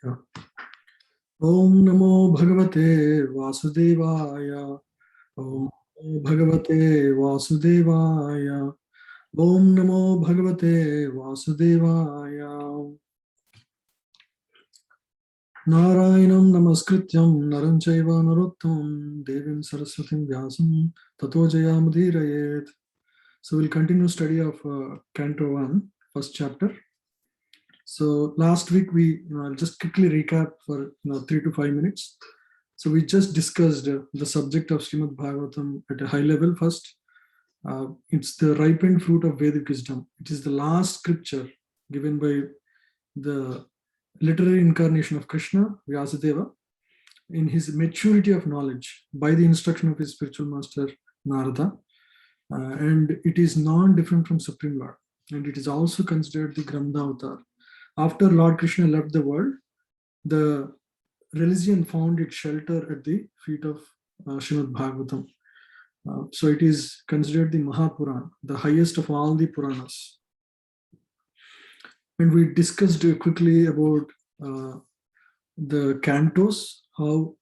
Yeah. Om Namo Bhagavate Vasudevaya. Om Namo Bhagavate Vasudevaya. Om Namo Bhagavate Vasudevaya. Narayanam Namaskrityam Naram Chaiva Narottam Devim Saraswatim Vyasam Tato Jayamudirayet. So we'll continue study of Canto 1, first chapter. So last week I'll just quickly recap for 3 to 5 minutes. So we just discussed the subject of Srimad Bhagavatam at a high level first. It's the ripened fruit of Vedic wisdom. It is the last scripture given by the literary incarnation of Krishna, Vyasadeva, in his maturity of knowledge by the instruction of his spiritual master, Narada. And it is non-different from Supreme Lord. And it is also considered the Granth Avatar. After Lord Krishna left the world, the religion found its shelter at the feet of Srimad Bhagavatam. So it is considered the Mahapuran, the highest of all the Puranas. And we discussed quickly about the cantos, how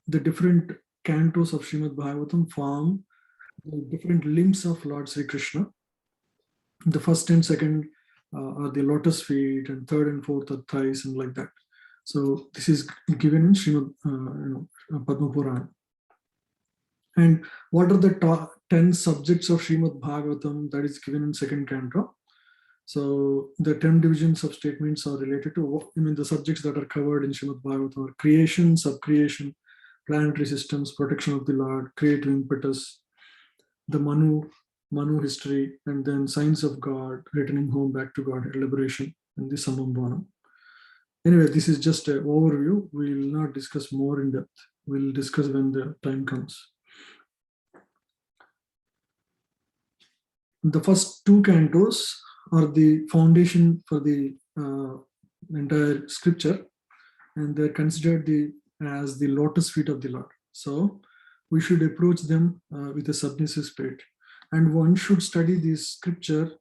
the different cantos of Srimad Bhagavatam form the different limbs of Lord Sri Krishna. The first and second are the lotus feet, and third and fourth are thighs, and like that. So this is given in Srimad Padma Purana. And what are the 10 subjects of Srimad Bhagavatam that is given in second canto? So the 10 divisions of statements are related to the subjects that are covered in Srimad Bhagavatam are creation, subcreation, planetary systems, protection of the Lord, creative impetus, the Manu history, and then signs of God, returning home back to God, liberation, and the Samambhanam. Anyway, this is just an overview. We will not discuss more in depth. We'll discuss when the time comes. The first two cantos are the foundation for the entire scripture, and they're considered as the lotus feet of the Lord. So we should approach them with a submissive spirit. And one should study this scripture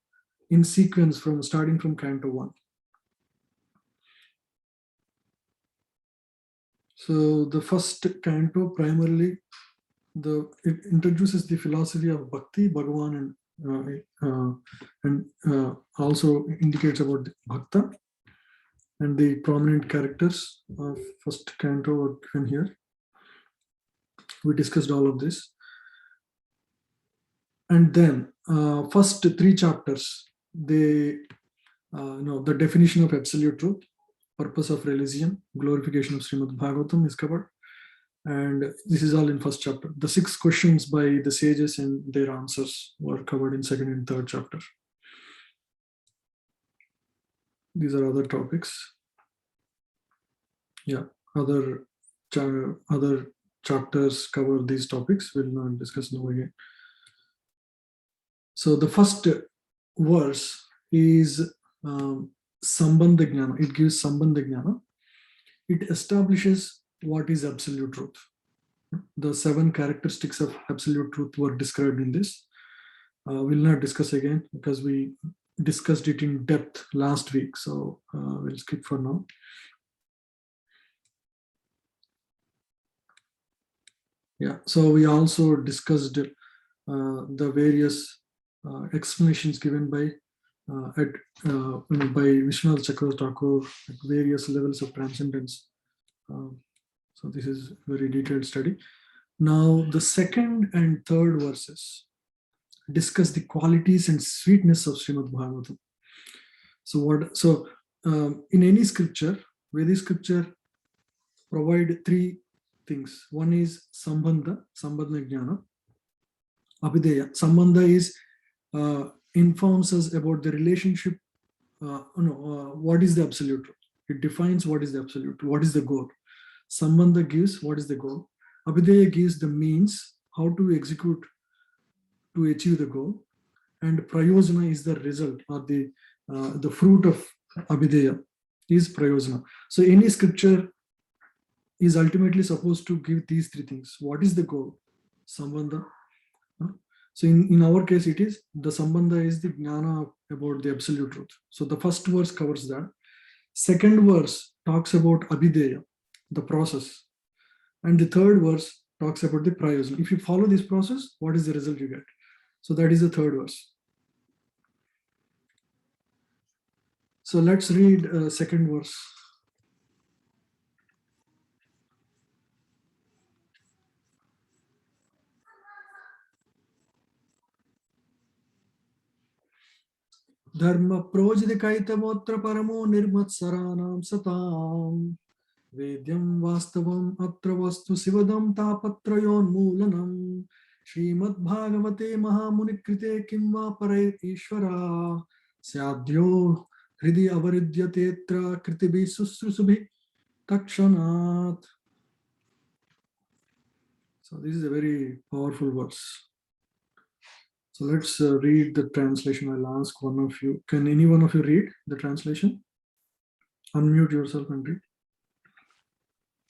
in sequence starting from Canto 1. So the first canto primarily, it introduces the philosophy of Bhakti, Bhagavan, and also indicates about the Bhakta, and the prominent characters of first canto are given here. We discussed all of this. And then first 3 chapters, the definition of absolute truth, purpose of religion, glorification of Srimad Bhagavatam is covered. And this is all in first chapter. The 6 questions by the sages and their answers were covered in second and third chapter. These are other topics. Yeah, other chapters cover these topics. We'll not discuss now again. So the first verse is Sambandha Jnana. It gives Sambandha Jnana. It establishes what is absolute truth. The 7 characteristics of absolute truth were described in this. We'll not discuss again because we discussed it in depth last week. So we'll skip for now. Yeah, so we also discussed the various explanations given by Vishwanath Chakravarti Thakur at various levels of transcendence. So this is a very detailed study. Now the second and third verses discuss the qualities and sweetness of Srimad Bhagavatam. So in any scripture, Vedic scripture provide 3 things. One is Sambandha Jnana. Abhideya. Sambandha is informs us about the relationship, what is the absolute truth. It defines what is the absolute, what is the goal. Sambandha gives what is the goal. Abhideya gives the means, how to execute to achieve the goal. And Prayojana is the result, or the fruit of Abhideya is Prayojana. So any scripture is ultimately supposed to give these 3 things. What is the goal? Sambandha. So in our case, the Sambandha is the Jnana about the absolute truth. So the first verse covers that. Second verse talks about Abhideya, the process. And the third verse talks about the prayojan. If you follow this process, what is the result you get? So that is the third verse. So let's read second verse. Dharma projidikaitamotra paramo nirmatsaranam satam Vedyam vastavam atra vastu sivadam tapatrayon mulanam Srimad Bhagavate Mahamunikrite kimva parai ishvara Syadhyo hridi avaridyatetra kritibi susrusubi takshanat. So this is a very powerful verse. So let's read the translation. I'll ask one of you. Can any one of you read the translation? Unmute yourself and read.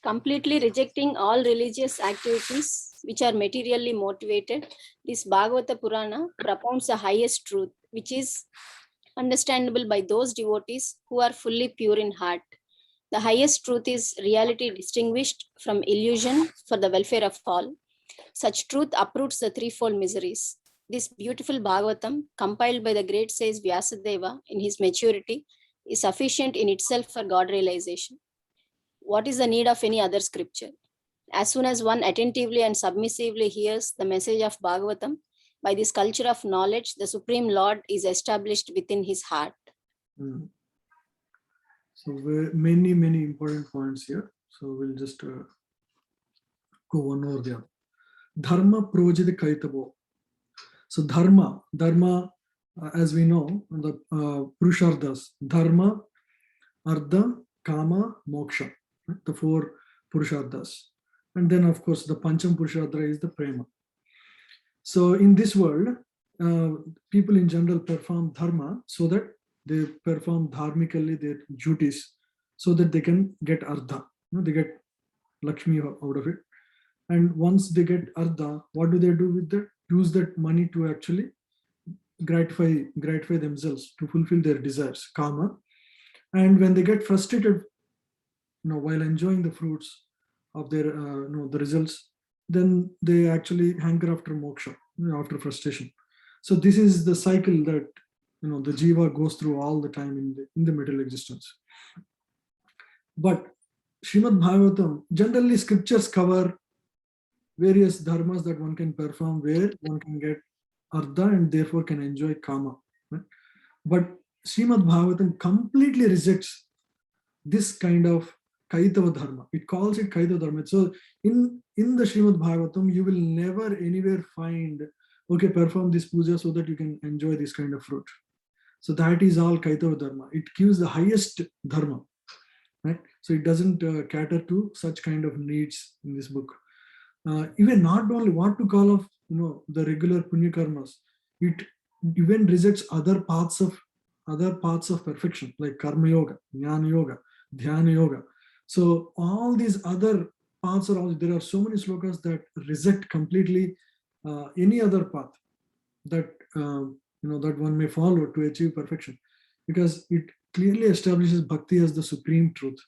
Completely rejecting all religious activities which are materially motivated, this Bhagavata Purana propounds the highest truth, which is understandable by those devotees who are fully pure in heart. The highest truth is reality distinguished from illusion for the welfare of all. Such truth uproots the threefold miseries. This beautiful Bhagavatam, compiled by the great sage Vyasadeva in his maturity, is sufficient in itself for God realization. What is the need of any other scripture? As soon as one attentively and submissively hears the message of Bhagavatam, by this culture of knowledge, the Supreme Lord is established within his heart. So many important points here. So we'll just go one over the other. Dharma projid kaitabo. So dharma, as we know, the Purusharthas, dharma, artha, kama, moksha, right? The four Purusharthas. And then of course the Pancham Purushartha is the prema. So in this world, people in general perform dharma so that they perform dharmically their duties so that they can get artha. They get Lakshmi out of it. And once they get artha, what do they do with that? Use that money to actually gratify themselves, to fulfill their desires, kama. And when they get frustrated, while enjoying the fruits of their, the results, then they actually hanker after moksha, after frustration. So this is the cycle that the jiva goes through all the time in the material existence. But Srimad Bhagavatam, generally scriptures cover various dharmas that one can perform where one can get artha and therefore can enjoy kama. Right? But Srimad Bhagavatam completely rejects this kind of kaitava dharma. It calls it kaitava dharma. So in the Srimad Bhagavatam, you will never anywhere find, okay, perform this puja so that you can enjoy this kind of fruit. So that is all kaitava dharma. It gives the highest dharma. Right? So it doesn't cater to such kind of needs in this book. Even not only what to call of the regular punya karmas, it even rejects other paths of perfection like karma yoga, jnana yoga, dhyana yoga. So all these other paths are there are so many slokas that reject completely any other path that that one may follow to achieve perfection, because it clearly establishes bhakti as the supreme truth.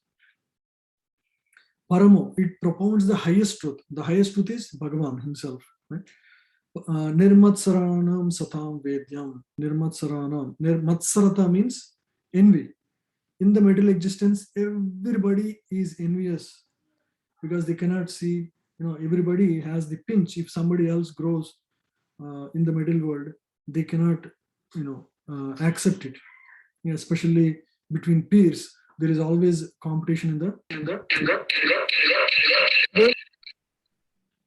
Paramo, it propounds the highest truth. The highest truth is Bhagavan himself. Right? Nirmatsaranam satam vedyam. Nirmatsaranam. Nirmatsarata means envy. In the material existence, everybody is envious because they cannot see, everybody has the pinch. If somebody else grows in the material world, they cannot, accept it. Especially between peers, there is always competition in the.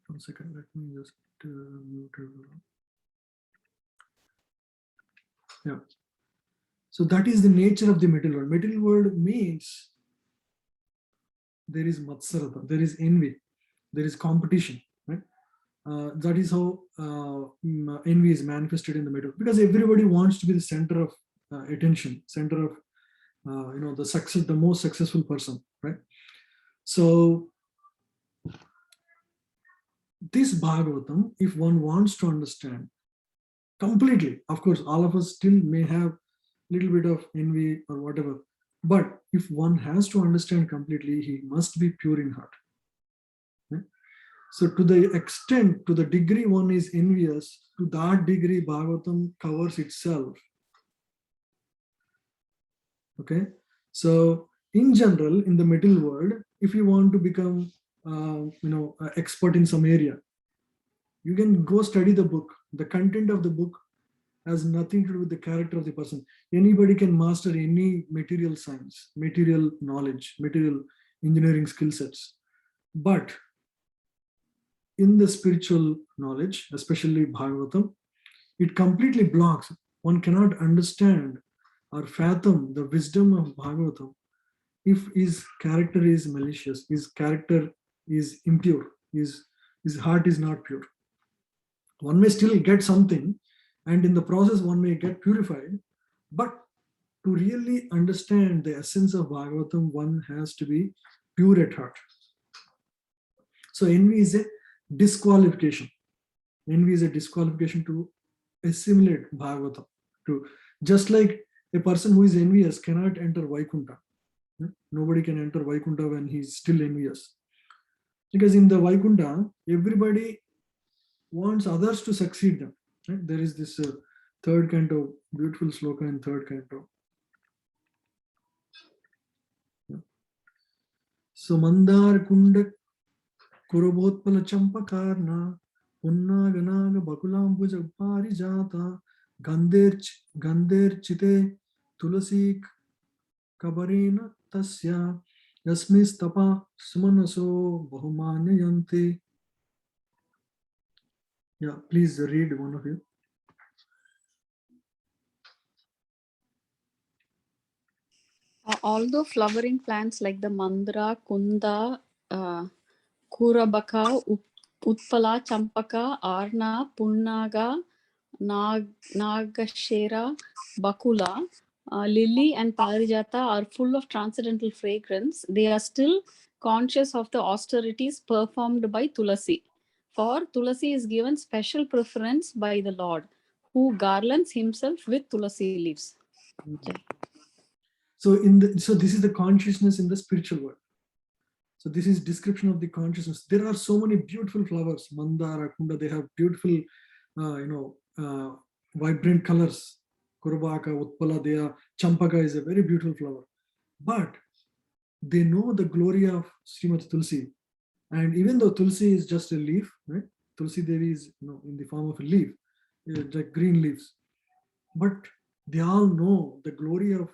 One second, let me just mute everyone. Yeah. So that is the nature of the material world. Material world means there is matsarata, there is envy, there is competition. Right? That is how envy is manifested in the material, because everybody wants to be the center of attention, center of the success, the most successful person. Right? So this Bhagavatam, if one wants to understand completely, of course, all of us still may have little bit of envy or whatever, But if one has to understand completely, he must be pure in heart. So to the extent, to the degree one is envious, to that degree Bhagavatam covers itself. Okay. So in general, in the middle world, if you want to become, expert in some area, you can go study the book. The content of the book has nothing to do with the character of the person. Anybody can master any material science, material knowledge, material engineering skill sets. But in the spiritual knowledge, especially Bhagavatam, it completely blocks. One cannot understand or fathom the wisdom of Bhagavatam if his character is malicious, his character is impure, his heart is not pure. One may still get something, and in the process, one may get purified, but to really understand the essence of Bhagavatam, one has to be pure at heart. So envy is a disqualification. Envy is a disqualification to assimilate Bhagavatam. Just like a person who is envious cannot enter Vaikuntha. Nobody can enter Vaikuntha when he is still envious. Because in the Vaikuntha, everybody wants others to succeed them. Right? There is this third canto, beautiful sloka in third canto. So Mandar Kunda Kurabhotpala Champakarna Punnaganaga Bakulambuja Parijata Gander Chite Tulasik Kabarina Tasya Yasmis Tapa Sumanaso Bahumanyanti. Yeah, please read one of you. Although flowering plants like the mandra, kunda, kurabaka, utpala, champaka, arna, punnaga, nagashera, bakula, lily and parijata are full of transcendental fragrance, they are still conscious of the austerities performed by Tulasi. For Tulasi is given special preference by the Lord, who garlands himself with Tulasi leaves. Okay. So this is the consciousness in the spiritual world. So this is description of the consciousness. There are so many beautiful flowers, mandara, kunda. They have beautiful, vibrant colors. Kurabaka, utpala, they are. Champaka is a very beautiful flower. But they know the glory of Srimati Tulsi. And even though Tulsi is just a leaf, right? Tulsi Devi is in the form of a leaf, like green leaves. But they all know the glory of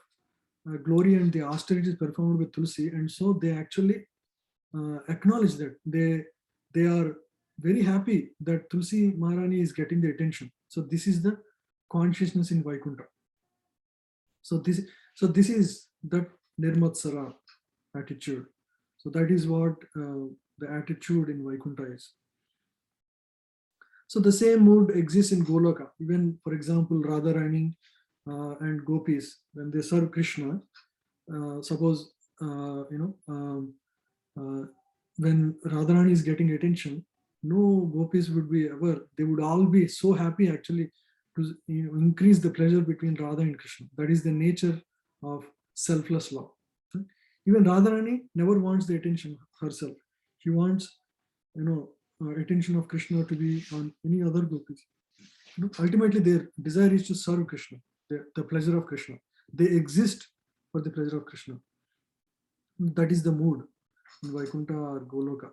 glory and the austerities performed with Tulsi, and so they actually acknowledge that they are very happy that Tulsi Maharani is getting the attention. So this is the consciousness in Vaikuntha. So this is that Nirmatsara attitude. So that is what the attitude in Vaikuntha is. So the same mood exists in Goloka. Even, for example, Radharani and gopis, when they serve Krishna, suppose when Radharani is getting attention, no gopis would be ever, they would all be so happy actually to increase the pleasure between Radha and Krishna. That is the nature of selfless love. Even Radharani never wants the attention herself. She wants attention of Krishna to be on any other gopis. Ultimately their desire is to serve Krishna, the pleasure of Krishna. They exist for the pleasure of Krishna. That is the mood in Vaikuntha or Goloka.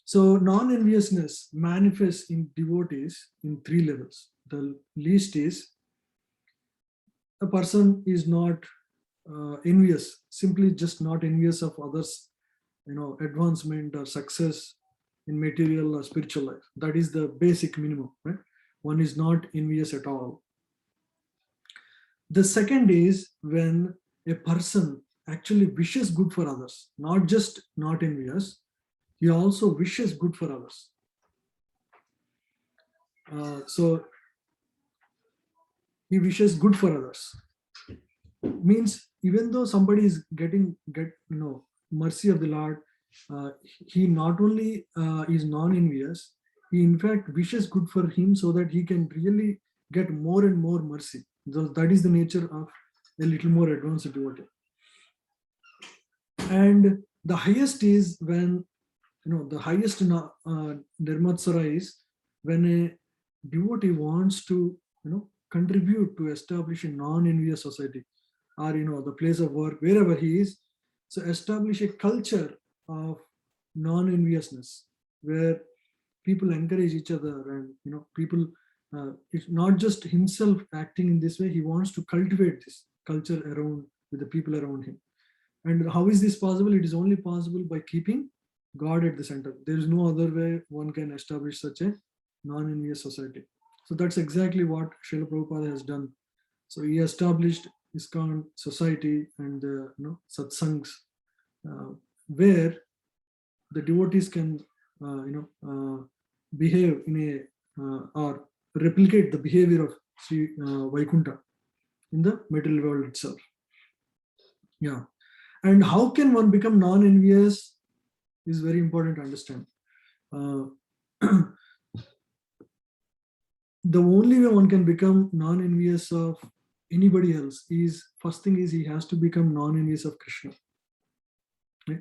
So non-enviousness manifests in devotees in three levels. The least is a person is not envious, simply just not envious of others, advancement or success in material or spiritual life. That is the basic minimum, right? One is not envious at all. The second is when a person actually wishes good for others, not just not envious, he also wishes good for others. So he wishes good for others. Means even though somebody is get mercy of the Lord, he not only is non-envious, he in fact wishes good for him so that he can really get more and more mercy. So that is the nature of a little more advanced devotee. And the highest is when, the highest nirmatsara is when a devotee wants to, contribute to establish a non-envious society, or, the place of work, wherever he is. So establish a culture of non-enviousness where people encourage each other, and, people, it's not just himself acting in this way, he wants to cultivate this culture around with the people around him. And how is this possible? It is only possible by keeping God at the center. There is no other way one can establish such a non-envious society. So that's exactly what Srila Prabhupada has done. So he established ISKCON society and the satsangs, where the devotees can behave in a or replicate the behavior of Sri Vaikuntha in the material world itself. Yeah. And how can one become non-envious is very important to understand. The only way one can become non-envious of anybody else is, first thing is, he has to become non-envious of Krishna. Right?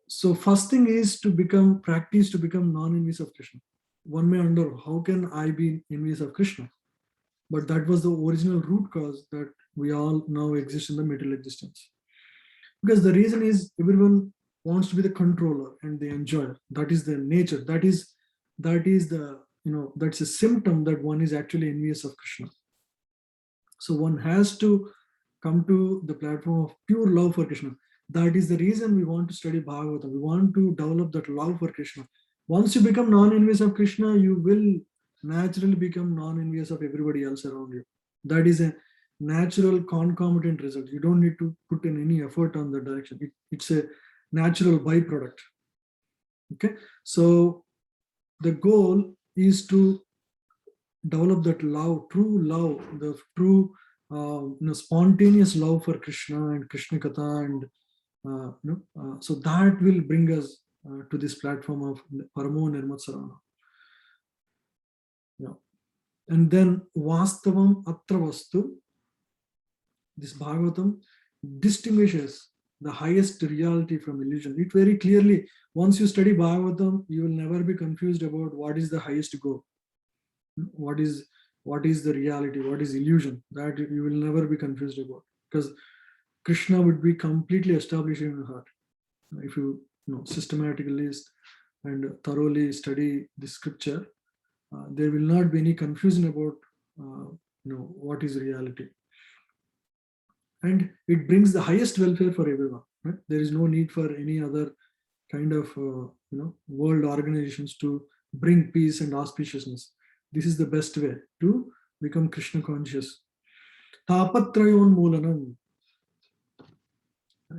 So first thing is to practice to become non-envious of Krishna. One may wonder, how can I be envious of Krishna? But that was the original root cause that we all now exist in the material existence. Because the reason is, everyone wants to be the controller and the enjoyer. That is the nature. That is the, that's a symptom that one is actually envious of Krishna. So one has to come to the platform of pure love for Krishna. That is the reason we want to study Bhagavatam. We want to develop that love for Krishna. Once you become non-envious of Krishna, you will naturally become non-envious of everybody else around you. That is a natural concomitant result. You don't need to put in any effort on that direction. It's a natural byproduct. Okay, so the goal is to develop that love, the true spontaneous love for Krishna and Krishna Katha, and so that will bring us to this platform of Paramo Nirmatsarana. Yeah. And then Vastavam Atra Vastu, this Bhagavatam distinguishes the highest reality from illusion. It very clearly, once you study Bhagavatam, you will never be confused about what is the highest goal. What is the reality, what is illusion, that you will never be confused about, because Krishna would be completely established in your heart. If you, systematically and thoroughly study the scripture, there will not be any confusion about what is reality. And it brings the highest welfare for everyone. Right? There is no need for any other kind of world organizations to bring peace and auspiciousness. This is the best way to become Krishna conscious. Tapatrayon Moolanam.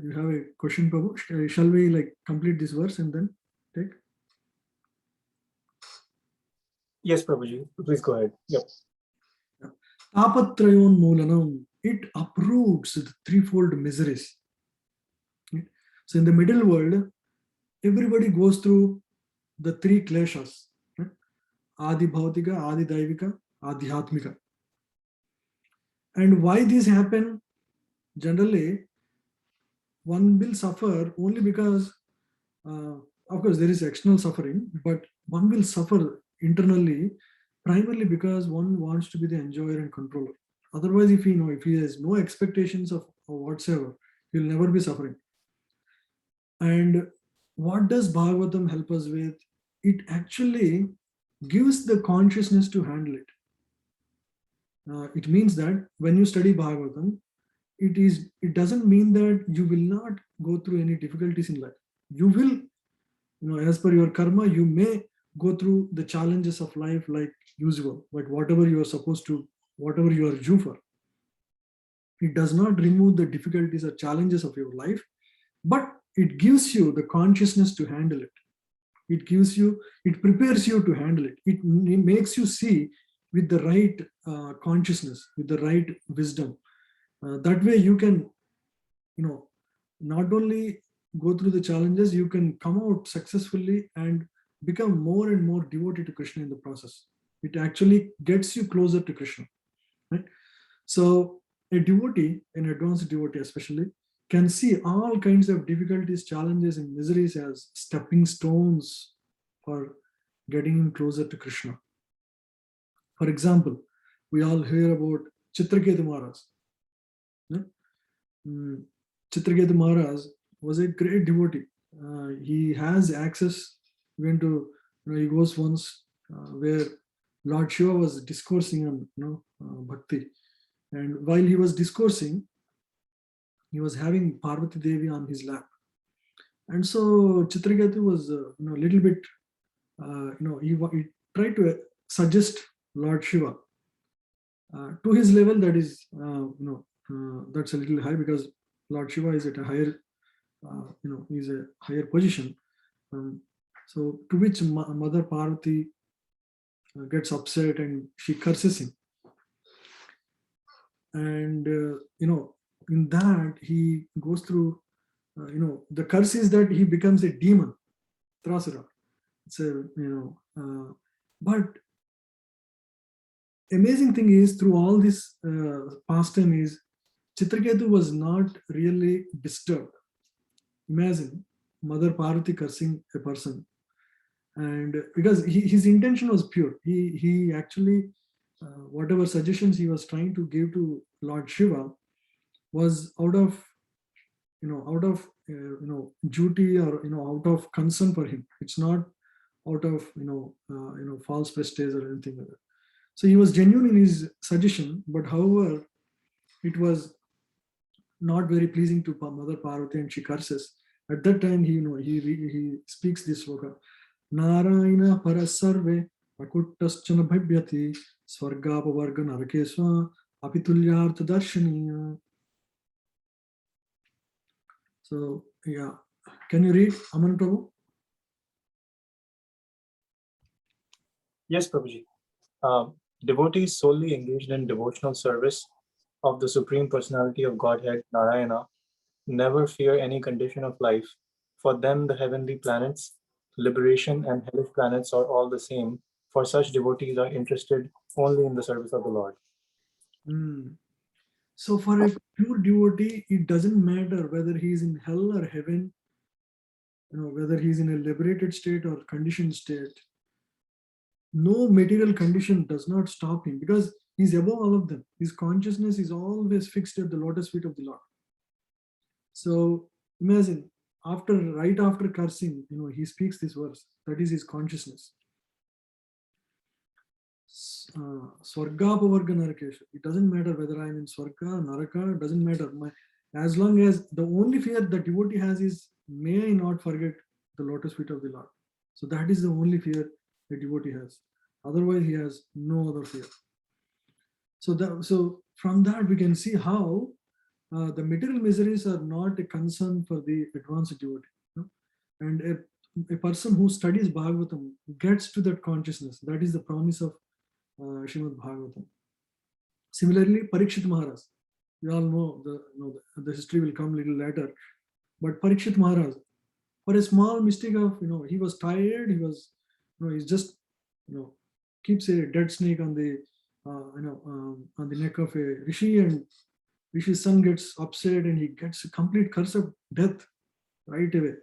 You have a question, Prabhu? Shall we complete this verse and then take? Yes, Prabhuji. Please go ahead. Yep. Tapatrayon Moolanam. It uproots the threefold miseries. So in the middle world, everybody goes through the three kleshas. Adi Bhautika, Adi Daivika, Adhyatmika. And why these happen? Generally, one will suffer only because, of course, there is external suffering, but one will suffer internally primarily because one wants to be the enjoyer and controller. Otherwise, if he has no expectations of whatsoever, he will never be suffering. And what does Bhagavatam help us with? It actually gives the consciousness to handle it. It means that when you study Bhagavatam, it doesn't mean that you will not go through any difficulties in life. You will, as per your karma, you may go through the challenges of life like usual, like whatever you are supposed to, whatever you are due for. It does not remove the difficulties or challenges of your life, but it gives you the consciousness to handle it. It prepares you to handle it. It makes you see with the right consciousness, with the right wisdom. That way you can, not only go through the challenges, you can come out successfully and become more and more devoted to Krishna in the process. It actually gets you closer to Krishna. Right? So a devotee, an advanced devotee especially, can see all kinds of difficulties, challenges, and miseries as stepping stones for getting closer to Krishna. For example, we all hear about Chitraketu Maharaj. Yeah? Chitraketu Maharaj was a great devotee. He has access, went to, he goes once where Lord Shiva was discoursing on bhakti. And while he was discoursing, he was having Parvati Devi on his lap. And so Chitraketu was a little bit, he tried to suggest Lord Shiva. To his level, that is, that's a little high because Lord Shiva is at a higher, he's a higher position. So to which Mother Parvati gets upset and she curses him. And, in that he goes through, the curse is that he becomes a demon, Trasura. It's a, but amazing thing is through all this pastime is Chitraketu was not really disturbed. Imagine Mother Parvati cursing a person, and because his intention was pure, he actually whatever suggestions he was trying to give to Lord Shiva was out of duty or out of concern for him. It's not out of false prestige or anything like that. So he was genuine in his suggestion, but however, it was not very pleasing to Mother Parvati, and she curses. At that time, he speaks this sloka: Narayana parasarve akuttaschana bhavyati swargapavarga narakesva apitulyartha darshaniya. So yeah, can you read, Aman Prabhu? Yes, Prabhuji. Devotees solely engaged in devotional service of the Supreme Personality of Godhead, Narayana, never fear any condition of life. For them, the heavenly planets, liberation, and hellish planets are all the same. For such devotees are interested only in the service of the Lord. So for a pure devotee, it doesn't matter whether he is in hell or heaven, whether he is in a liberated state or conditioned state. No material condition does not stop him because he's above all of them. His consciousness is always fixed at the lotus feet of the Lord. So imagine right after cursing, he speaks this verse. That is his consciousness. Swargapavarga narakesha. It doesn't matter whether I'm in Swarga, Naraka, it doesn't matter. As long as the only fear the devotee has is, may I not forget the lotus feet of the Lord. So that is the only fear the devotee has. Otherwise, he has no other fear. So from that, we can see how the material miseries are not a concern for the advanced devotee. And a person who studies Bhagavatam gets to that consciousness. That is the promise of Srimad Bhagavatam. Similarly, Parikshit Maharaj. We all know the history will come a little later. But Parikshit Maharaj, for a small mistake of, he was tired, he's just, keeps a dead snake on the, on the neck of a rishi, and rishi's son gets upset and he gets a complete curse of death right away.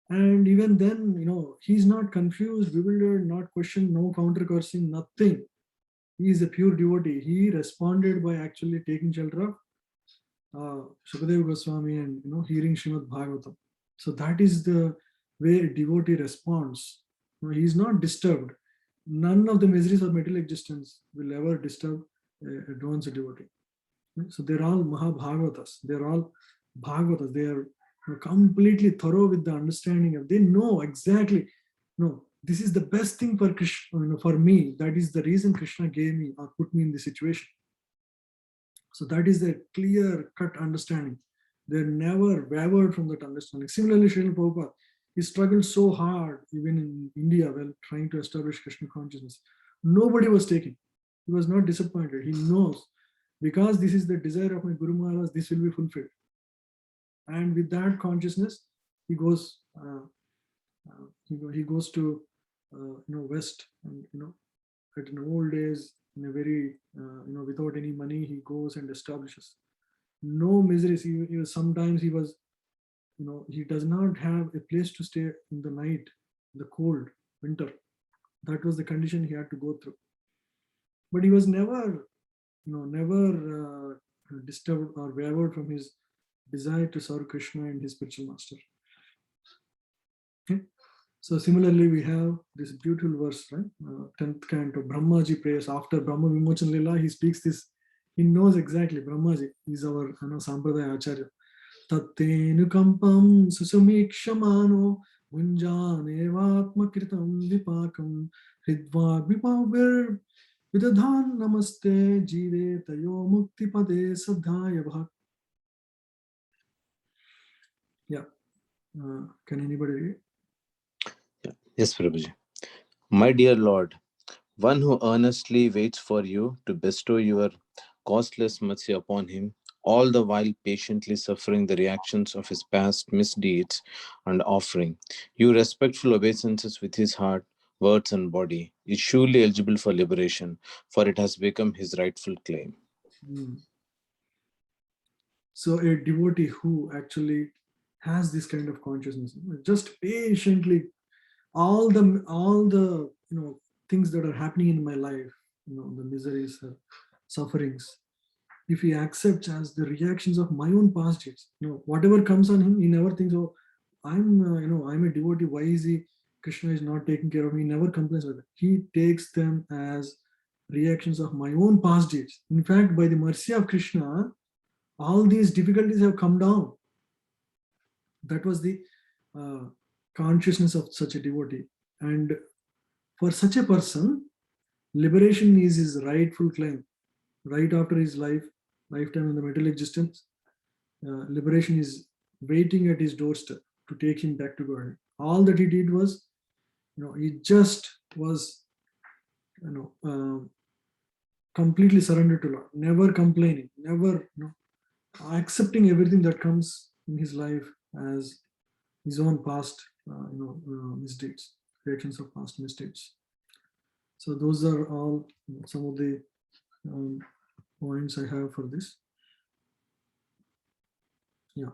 And even then, he's not confused, bewildered, not questioned, no counter cursing, nothing. He is a pure devotee. He responded by actually taking shelter of Shukadeva Goswami and hearing Srimad Bhagavatam. So that is the way a devotee responds. He is not disturbed. None of the miseries of material existence will ever disturb an advanced devotee. So they're all Mahabhagavatas. They're all Bhagavatas. They are completely thorough with the understanding of. They know exactly. No, this is the best thing for Krishna. For me, that is the reason Krishna gave me or put me in this situation. So that is the clear-cut understanding. They're never wavered from that understanding. Similarly, Srila Prabhupada, he struggled so hard, even in India, while trying to establish Krishna consciousness. Nobody was taking. He was not disappointed. He knows, because this is the desire of my Guru Maharaj, this will be fulfilled. And with that consciousness, he goes. He goes to West, and at an old age, in a very, without any money, he goes and establishes. No miseries. Sometimes he was, he does not have a place to stay in the night, the cold winter. That was the condition he had to go through. But he was never, never disturbed or wavered from his desire to serve Krishna and his spiritual master. Okay. So similarly, we have this beautiful verse, right? 10th canto, Brahmaji prays after Brahma Vimochan Lila. He speaks this. He knows exactly. Brahmaji is our Sampradaya Acharya. Tattenu kampam susumikshamano munjanevatma kritam vipakam hridva vipavir vidadhan namaste jive tayo mukti pade sadhaya bhak. Yeah. Can anybody read? Yes, Prabhuji. My dear Lord, one who earnestly waits for you to bestow your costless mercy upon him, all the while patiently suffering the reactions of his past misdeeds and offering you respectful obeisances with his heart, words, and body, is surely eligible for liberation, for it has become his rightful claim. So a devotee who actually has this kind of consciousness, just patiently, all the things that are happening in my life, the miseries, sufferings, if he accepts as the reactions of my own past deeds, whatever comes on him, he never thinks, oh, I'm a devotee, why is Krishna is not taking care of me? He never complains with it. He takes them as reactions of my own past deeds. In fact, by the mercy of Krishna, all these difficulties have come down. That was the consciousness of such a devotee. And for such a person, liberation is his rightful claim. Right after his lifetime in the material existence, liberation is waiting at his doorstep to take him back to God. All that he did was, he just was, completely surrendered to Lord, never complaining, never, accepting everything that comes in his life as his own past, misdeeds, reactions of past misdeeds. So those are all some of the points I have for this. Yeah.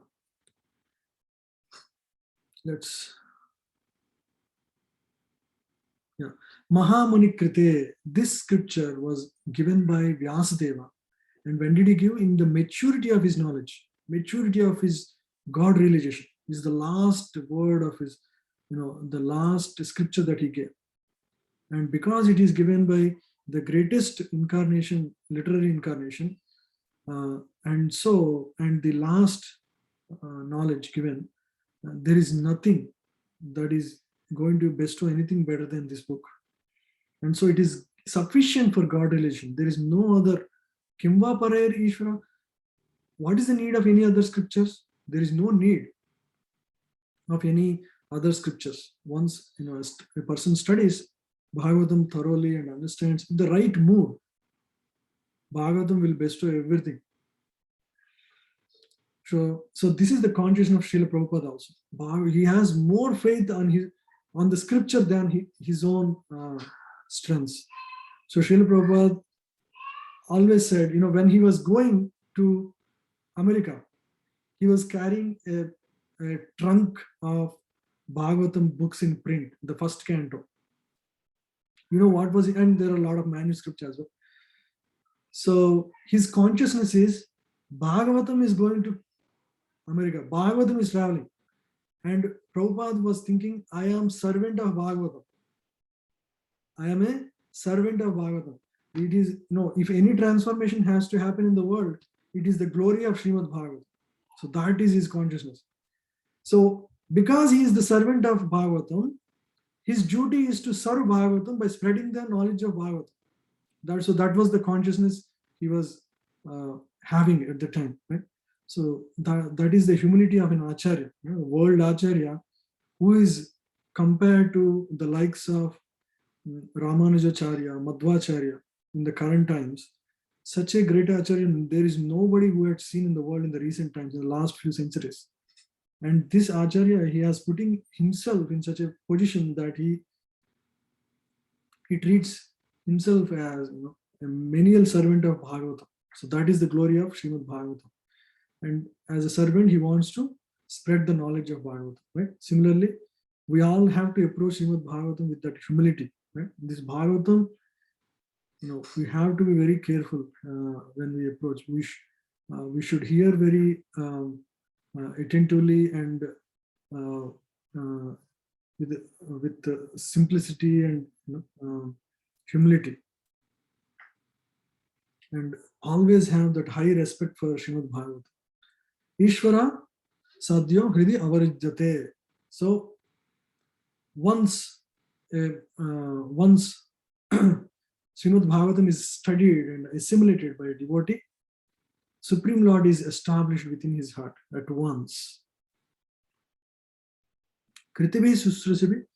Let's. Yeah. Mahamuni Krite, this scripture was given by Vyasadeva. And when did he give? In the maturity of his knowledge, maturity of his God realization is the last word of his, the last scripture that he gave. And because it is given by the greatest incarnation, literary incarnation, and the last knowledge given, there is nothing that is going to bestow anything better than this book. And so it is sufficient for God relation. There is no other. Kimva Parayer Ishvara. What is the need of any other scriptures? There is no need of any other scriptures. Once a person studies Bhagavatam thoroughly and understands in the right mood, Bhagavatam will bestow everything. So this is the consciousness of Srila Prabhupada also. He has more faith on the scripture than his own strengths. So Srila Prabhupada always said, when he was going to America, he was carrying a trunk of Bhagavatam books in print, the first canto. What was it? And there are a lot of manuscripts as well. So his consciousness is Bhagavatam is going to America. Bhagavatam is traveling. And Prabhupada was thinking, I am servant of Bhagavatam. I am a servant of Bhagavatam. It is, if any transformation has to happen in the world, it is the glory of Srimad Bhagavatam. So that is his consciousness. So because he is the servant of Bhagavatam, his duty is to serve Bhagavatam by spreading the knowledge of Bhagavatam. That was the consciousness he was having at the time. Right? So that is the humility of an Acharya, world Acharya, who is compared to the likes of Ramanujacharya, Madhvacharya in the current times. Such a great Acharya, there is nobody who had seen in the world in the recent times, in the last few centuries. And this Acharya, he has putting himself in such a position that he treats himself as a menial servant of Bhagavatam. So that is the glory of Srimad Bhagavatam. And as a servant, he wants to spread the knowledge of Bhagavatam, right? Similarly, we all have to approach Srimad Bhagavatam with that humility, right? This Bhagavatam, we have to be very careful when we approach. We should hear very attentively and with simplicity and humility, and always have that high respect for Srimad Bhagavatam. Ishvara sadhyo hridi avarijjate. So once Srimad Bhagavatam is studied and assimilated by a devotee, Supreme Lord is established within his heart at once. Kritivi susrasibi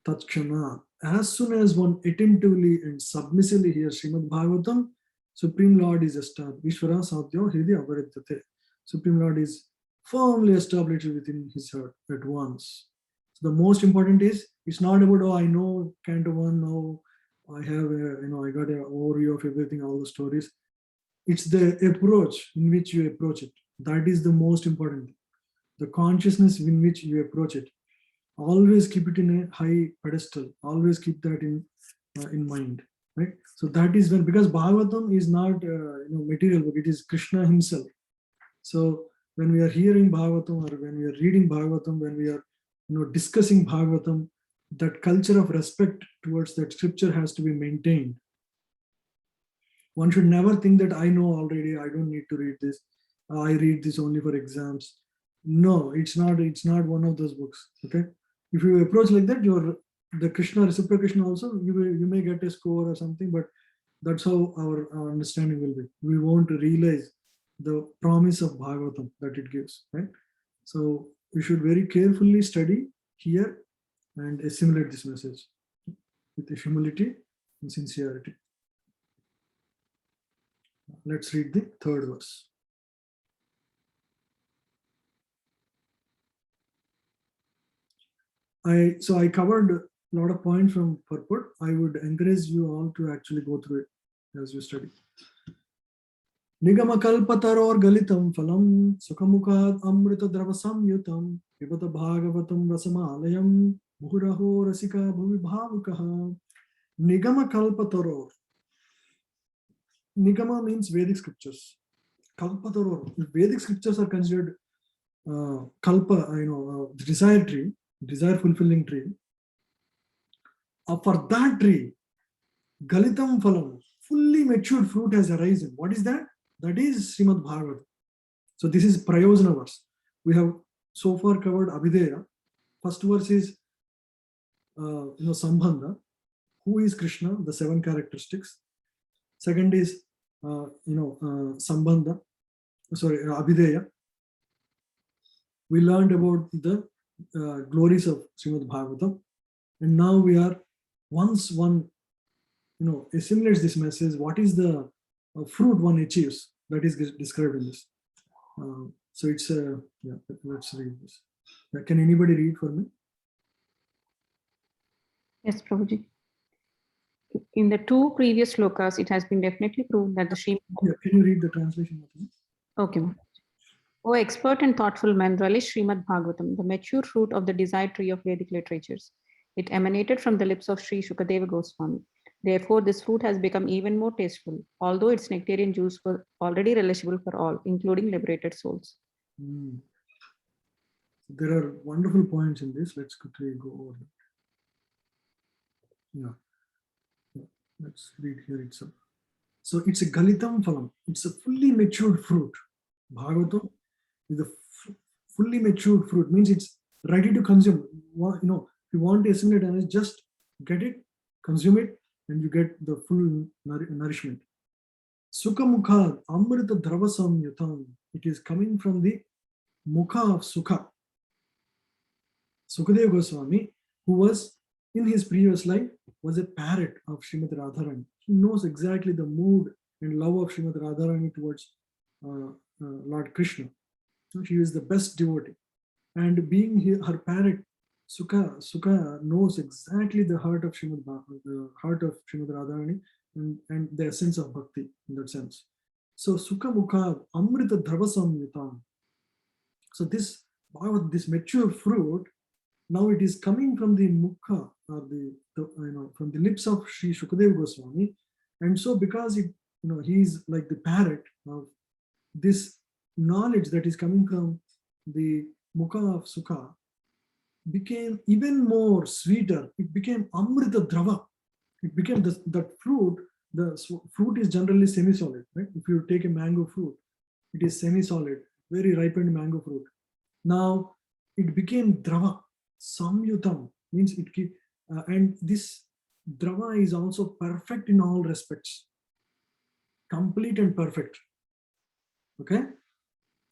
tatkshanat. As soon as one attentively and submissively hears Srimad Bhagavatam, Supreme Lord is established. Ishvara sadhyo hridi avarijjate. Supreme Lord is firmly established within his heart at once. So the most important is, it's not about, oh, I know Canto 1 now, I have I got an overview of everything, all the stories. It's the approach in which you approach it. That is the most important thing. The consciousness in which you approach it. Always keep it in a high pedestal. Always keep that in mind, right? So that is when, because Bhagavatam is not material book, it is Krishna himself. So when we are hearing Bhagavatam, or when we are reading Bhagavatam, when we are discussing Bhagavatam, that culture of respect towards that scripture has to be maintained. One should never think that I know already, I don't need to read this. I read this only for exams. No, it's not one of those books. Okay. If you approach like that, the Krishna reciprocation also, you may get a score or something, but that's how our understanding will be. We won't realize the promise of Bhagavatam that it gives, right? So we should very carefully study here and assimilate this message with humility and sincerity. Let's read the third verse. I covered a lot of points from purport. I would encourage you all to actually go through it as you study. Nigamakalpataror galitam phalam sukhamukad amrita dravasam yutam pibata bhagavatam rasamalayam muhuraho rasika bhuvi bhavukaha. Nigamakalpataror. Nigama means Vedic scriptures. Kalpataror. Vedic scriptures are considered kalpa, the desire tree, desire fulfilling tree. For that tree, galitam phalam, fully matured fruit has arisen. What is that? That is Srimad Bhagavatam. So this is Prayojana verse. We have so far covered Abhideya. First verse is Sambandha. Who is Krishna? The 7 characteristics. Second is Sambandha. Abhideya. We learned about the glories of Srimad Bhagavatam. And now we are, once one assimilates this message, what is the fruit one achieves? That is described in this. So it's let's read this. Can anybody read for me? Yes, Prabhuji. In the 2 previous slokas, it has been definitely proved that the Srimad. Yeah, can you read the translation? Okay. O expert and thoughtful man, relish Srimad Bhagavatam, the mature fruit of the desired tree of Vedic literatures. It emanated from the lips of Sri Shukadeva Goswami. Therefore, this fruit has become even more tasteful, although its nectarian juice was already relishable for all, including liberated souls. There are wonderful points in this. Let's quickly go over that. Let's read here itself. So it's a galitam phalam. It's a fully matured fruit. Bhagavatam is a fully matured fruit. Means it's ready to consume. If you want to assimilate and just get it, consume it, and you get the full nourishment. Sukha mukha amrita dravasam yutam. It is coming from the mukha of Sukha. Sukadeva Goswami, who was in his previous life, was a parrot of Srimati Radharani. He knows exactly the mood and love of Srimati Radharani towards Lord Krishna. She is the best devotee. And being her parrot, Sukha knows exactly the heart of Srimati Radharani, and the essence of bhakti in that sense. So Sukha Mukha Amrita Drava Samyutam. So this Bhagavad, this mature fruit, now it is coming from the mukha, or from the lips of Sri Shukadeva Goswami, and so because it, he is like the parrot of this knowledge that is coming from the mukha of Sukha, became even more sweeter. It became Amrita Drava. It became that fruit. The fruit is generally semi-solid, right? If you take a mango fruit, it is semi-solid, very ripened mango fruit. Now it became Drava. Samyutam means it and this Drava is also perfect in all respects, complete and perfect. Okay,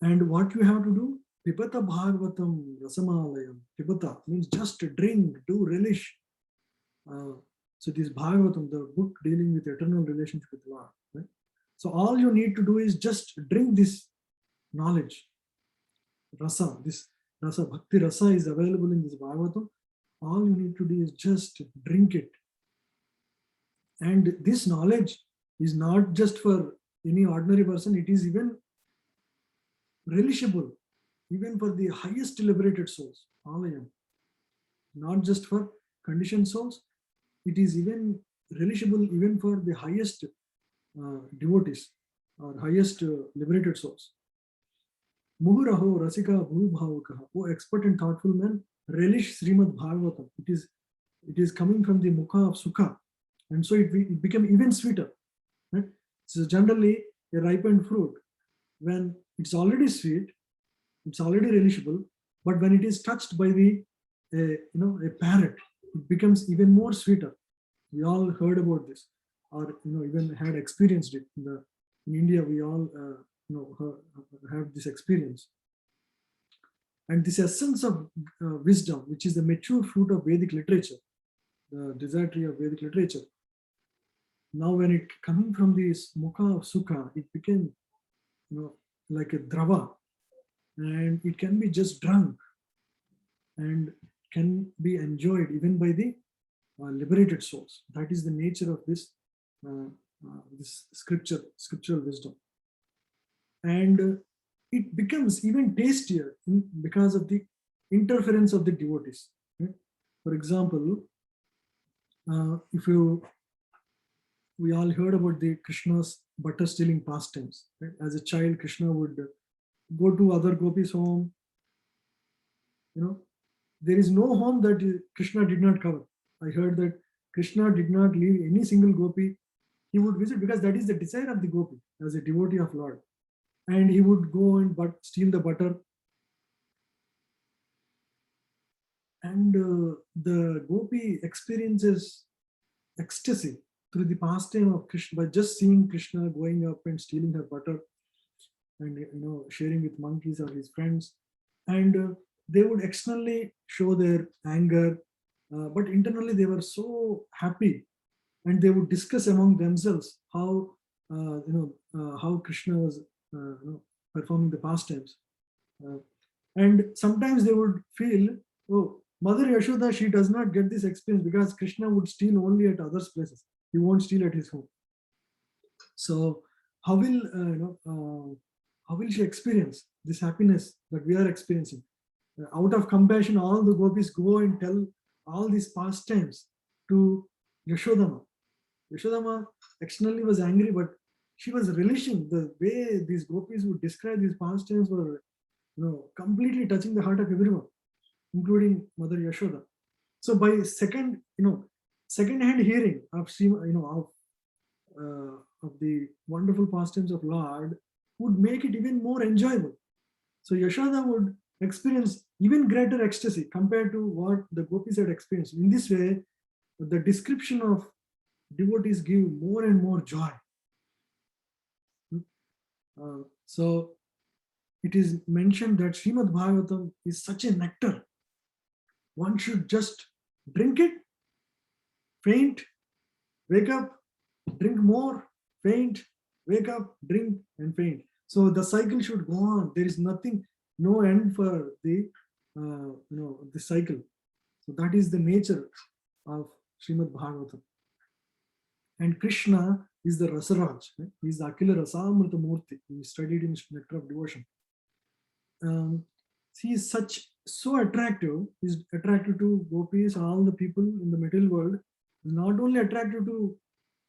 and what you have to do? Pipata Bhagavatam Rasamalayam. Pipata means just drink, do relish. So this Bhagavatam, the book dealing with eternal relationship with Lord. Right? So all you need to do is just drink this knowledge. Rasa, this Rasa, Bhakti Rasa is available in this Bhagavatam. All you need to do is just drink it. And this knowledge is not just for any ordinary person, it is even relishable, even for the highest liberated souls. Alayam. Not just for conditioned souls, it is even relishable even for the highest devotees or highest liberated souls. Muhuraho Rasika Bhuvbhavakaha. Oh, expert and thoughtful man, relish Srimad Bhagavatam. It is coming from the mukha of Sukha, and so it became even sweeter. Right? So generally, a ripened fruit, when it's already sweet, it's already relishable, but when it is touched by a parrot, it becomes even more sweeter. We all heard about this, or even had experienced it. In India, we all have this experience. And this essence of wisdom, which is the mature fruit of Vedic literature, the desired tree of Vedic literature. Now, when it coming from this mukha of Sukha, it became, like a drava, and it can be just drunk and can be enjoyed even by the liberated souls. That is the nature of this this scriptural wisdom, and it becomes even tastier because of the interference of the devotees. Right? For example, we all heard about the Krishna's butter stealing pastimes. Right? As a child, Krishna would go to other gopis' home. There is no home that Krishna did not cover. I heard that Krishna did not leave any single gopi. He would visit because that is the desire of the gopi as a devotee of Lord. And he would go and steal the butter. And the gopi experiences ecstasy through the pastime of Krishna by just seeing Krishna going up and stealing her butter and sharing with monkeys or his friends. And they would externally show their anger, but internally they were so happy, and they would discuss among themselves how how Krishna was performing the pastimes. And sometimes they would feel, oh, Mother Yashoda, she does not get this experience because Krishna would steal only at others' places. He won't steal at his home. So how will she experience this happiness that we are experiencing? Out of compassion, all the gopis go and tell all these pastimes to Yashodama. Yashodama externally was angry, but she was relishing the way these gopis would describe these pastimes were, completely touching the heart of everyone, including Mother Yashoda. So by second-hand hearing of of the wonderful pastimes of Lord would make it even more enjoyable. So Yashoda would experience even greater ecstasy compared to what the gopis had experienced. In this way, the description of devotees give more and more joy. So it is mentioned that Srimad Bhagavatam is such a nectar. One should just drink it, faint, wake up, drink more, faint, wake up, drink, and faint. So the cycle should go on. There is no end for the the cycle. So that is the nature of Srimad Bhagavatam. And Krishna is the Rasaraj. Right? He is the Akila Rasamrita Murti. We studied in Nectar of Devotion. He is so attractive. He's attractive to gopis, all the people in the material world. He's not only attractive to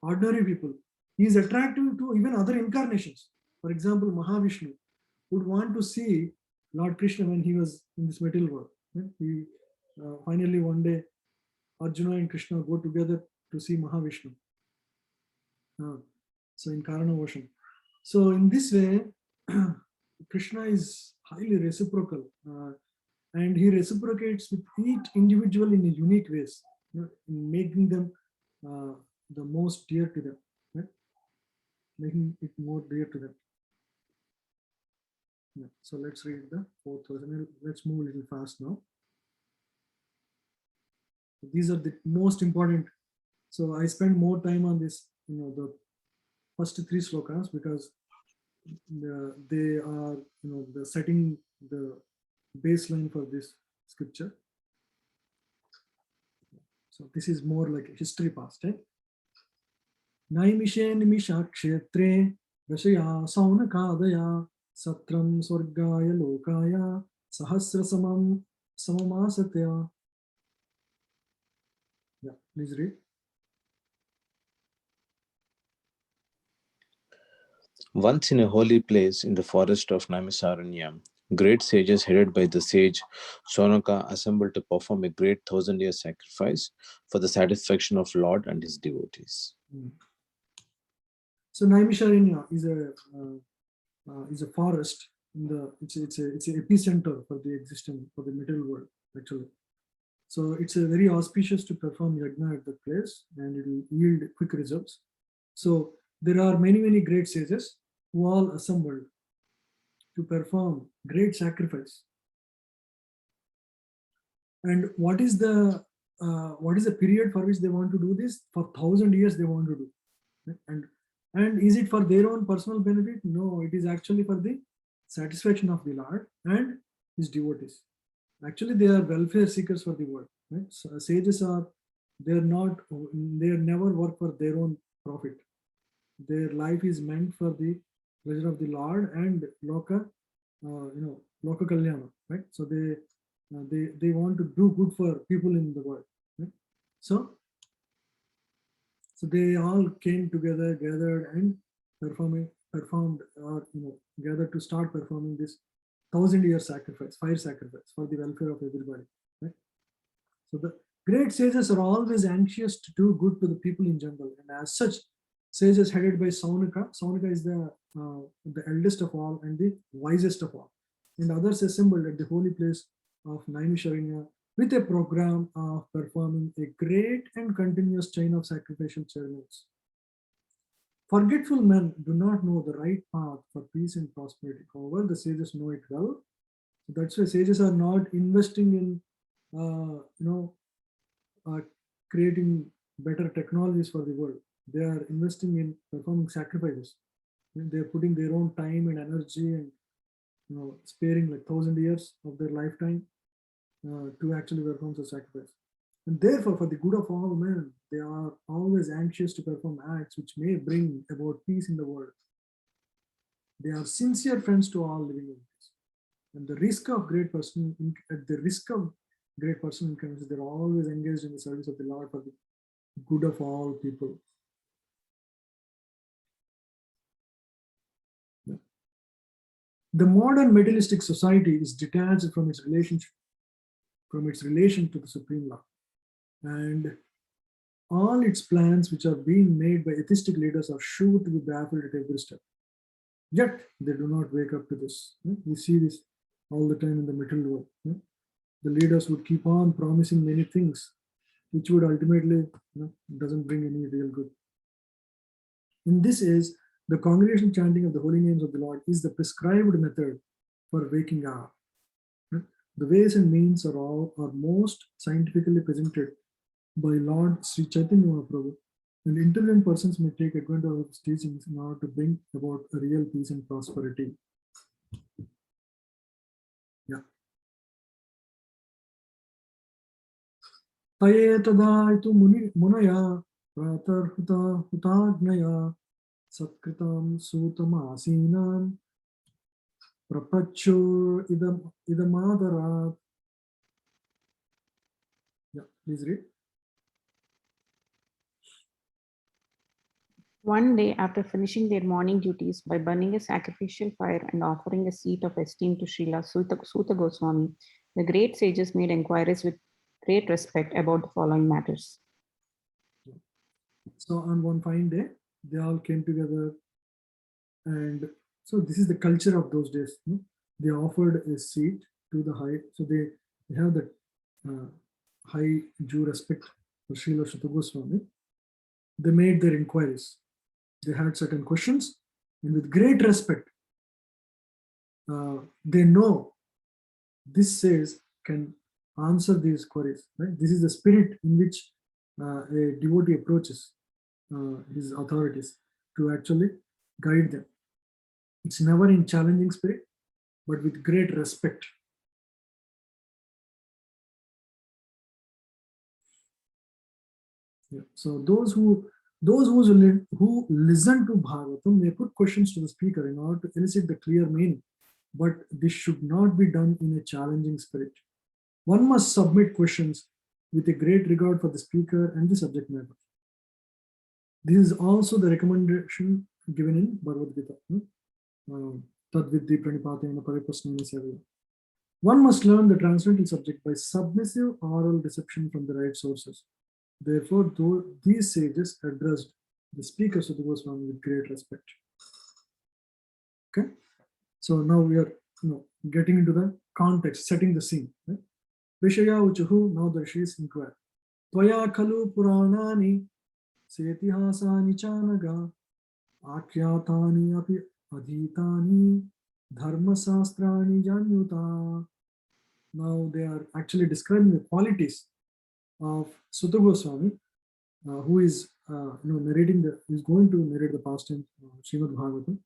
ordinary people, he is attractive to even other incarnations. For example, Mahavishnu would want to see Lord Krishna when he was in this material world. Right? He finally one day Arjuna and Krishna go together to see Mahavishnu. So in Karana Ocean. So in this way, Krishna is highly reciprocal, and he reciprocates with each individual in a unique ways, in making them the most dear to them, right? Making it more dear to them. Yeah. So let's read the 4th verse. Let's move a little fast now. These are the most important. So I spend more time on this, the first 3 slokas, because they are, the setting the baseline for this scripture. So this is more like a history past. Naimishe nimisha kshetre dashaya saunakadaya satram swargaya lokaya sahasra samamasatya. Yeah, please read. Once in a holy place in the forest of Naimisaranya, great sages headed by the sage Shonaka assembled to perform a great 1,000-year sacrifice for the satisfaction of Lord and his devotees. So Naimisharanya is a forest. It's an epicenter for the existence for the material world actually. So it's a very auspicious to perform yajna at that place, and it will yield quick results. So there are many great sages who all assembled to perform great sacrifice. And what is the period for which they want to do this? For 1,000 years they want to do. And is it for their own personal benefit? No, it is actually for the satisfaction of the Lord and his devotees. Actually, they are welfare seekers for the world. Right? So sages they never work for their own profit. Their life is meant for the pleasure of the Lord and loka kalyana. Right? So they want to do good for people in the world. Right? So they all came together, gathered, and gathered to start performing this 1,000-year sacrifice, fire sacrifice for the welfare of everybody. Right? So the great sages are always anxious to do good to the people in general, and as such, sages headed by Saunaka. Saunaka is the eldest of all and the wisest of all, and others assembled at the holy place of Naimisharanya with a program of performing a great and continuous chain of sacrificial ceremonies. Forgetful men do not know the right path for peace and prosperity. However, the sages know it well. So that's why sages are not investing in creating better technologies for the world. They are investing in performing sacrifices. They are putting their own time and energy and sparing like 1,000 years of their lifetime to actually perform the sacrifice. And therefore, for the good of all men, they are always anxious to perform acts which may bring about peace in the world. They are sincere friends to all living entities. And at the risk of great personal inconvenience, they are always engaged in the service of the Lord for the good of all people. Yeah. The modern materialistic society is detached from its relation to the Supreme Lord. And all its plans which are being made by atheistic leaders are sure to be baffled at every step. Yet they do not wake up to this. We see this all the time in the material world. The leaders would keep on promising many things which would ultimately doesn't bring any real good. In this is the congregational chanting of the holy names of the Lord is the prescribed method for waking up. The ways and means are most scientifically presented by Lord Sri Chaitanya Mahaprabhu, and intelligent persons may take advantage of his teachings in order to bring about a real peace and prosperity. Yeah. Taye tada itu munaya pratarhuta hutagnaya satkritam sutamasīnām prapachur idamadarat. Yeah, please read. One day, after finishing their morning duties by burning a sacrificial fire and offering a seat of esteem to Srila Suta Goswami, the great sages made inquiries with great respect about the following matters. So on one fine day, they all came together, and so this is the culture of those days. They offered a seat to the high, so they have that high due respect for Srila Suta Goswami. They made their inquiries. They had certain questions, and with great respect, they know this sage can answer these queries. Right? This is the spirit in which a devotee approaches his authorities to actually guide them. It's never in challenging spirit, but with great respect. Yeah. So those who listen to Bhagavatam may put questions to the speaker in order to elicit the clear meaning, but this should not be done in a challenging spirit. One must submit questions with a great regard for the speaker and the subject matter. This is also the recommendation given in Bhagavad Gita. Tadvidhi pranipatena paripasnena sevaya. One must learn the transcendental subject by submissive oral reception from the right sources. Therefore, these sages addressed the speakers of the Goswami with great respect. Okay, so now we are getting into the context, setting the scene. Right? Vishaya uchuhu, now the rishis inquire. Tvaya khalu puranani setihasani chanaga akyatani api adhitani dharma sastrani janyuta. Now they are actually describing the qualities of Suta Goswami, who is is going to narrate the past in Srimad Bhagavatam.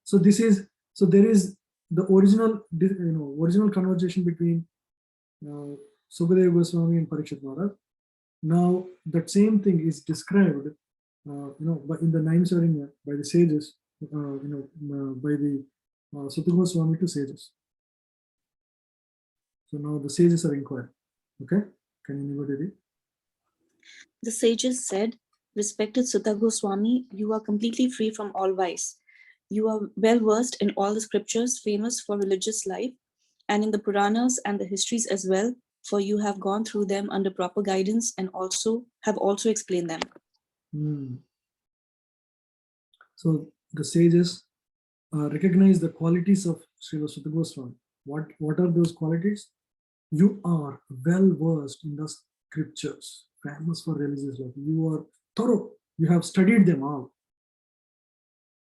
So there is the original conversation between Sukadeva Goswami and Parikshit Maharaj. Now that same thing is described, in the Naimsarinya by the sages, by the Suta Goswami to sages. So now the sages are inquiring. Okay, can anybody read? The sages said, "Respected Suta Goswami, you are completely free from all vice. You are well versed in all the scriptures famous for religious life and in the Puranas and the histories as well, for you have gone through them under proper guidance and have also explained them." So the sages recognize the qualities of Srila Suta Goswami. What are those qualities? You are well versed in the scriptures famous for religious life. You are thorough. You have studied them all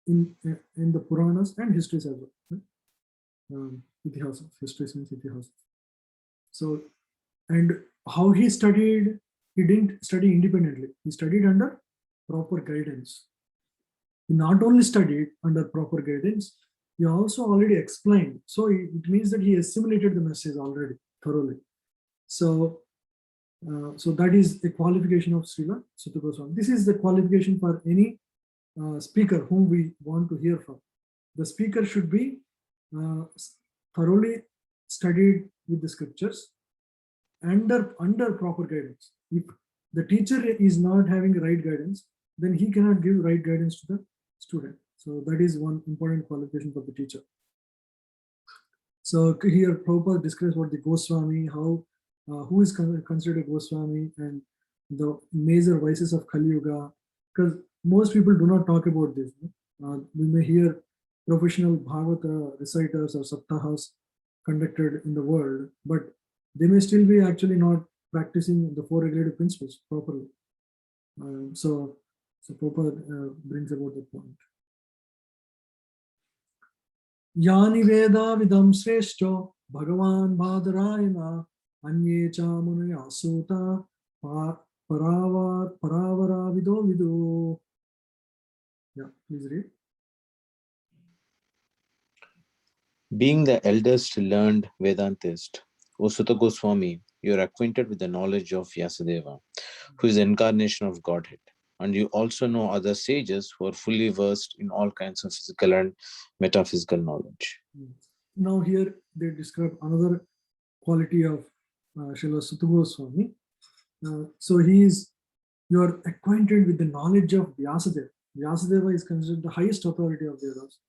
in the Puranas and histories as well. Right? Itihasas, histories means itihasas. So, and how he studied, he didn't study independently. He studied under proper guidance. He not only studied under proper guidance, he also already explained. So it means that he assimilated the message already thoroughly. So that is a qualification of Srila Suta Goswami. This is the qualification for any speaker whom we want to hear from. The speaker should be thoroughly studied with the scriptures under proper guidance. If the teacher is not having right guidance, then he cannot give right guidance to the student. So that is one important qualification for the teacher. So here Prabhupada describes what the Goswami, who is considered a Goswami, and the major vices of Kali Yuga, because most people do not talk about this. We may hear professional Bhagavata reciters or saptahas conducted in the world, but they may still be actually not practicing the 4 regulative principles properly. So Prabhupada brings about that point. Yani Veda Vidam Sreshto Bhagavan Badarayana Anye Cha Munaya Suta Paravara Vido Vido. Yeah, please read. Being the eldest learned Vedantist, O Suta Goswami, you are acquainted with the knowledge of Vyasadeva, who is the incarnation of Godhead. And you also know other sages who are fully versed in all kinds of physical and metaphysical knowledge. Now here they describe another quality of Srila Sutta Goswami. So you are acquainted with the knowledge of Vyasadeva. Vyasadeva is considered the highest authority of Vedas.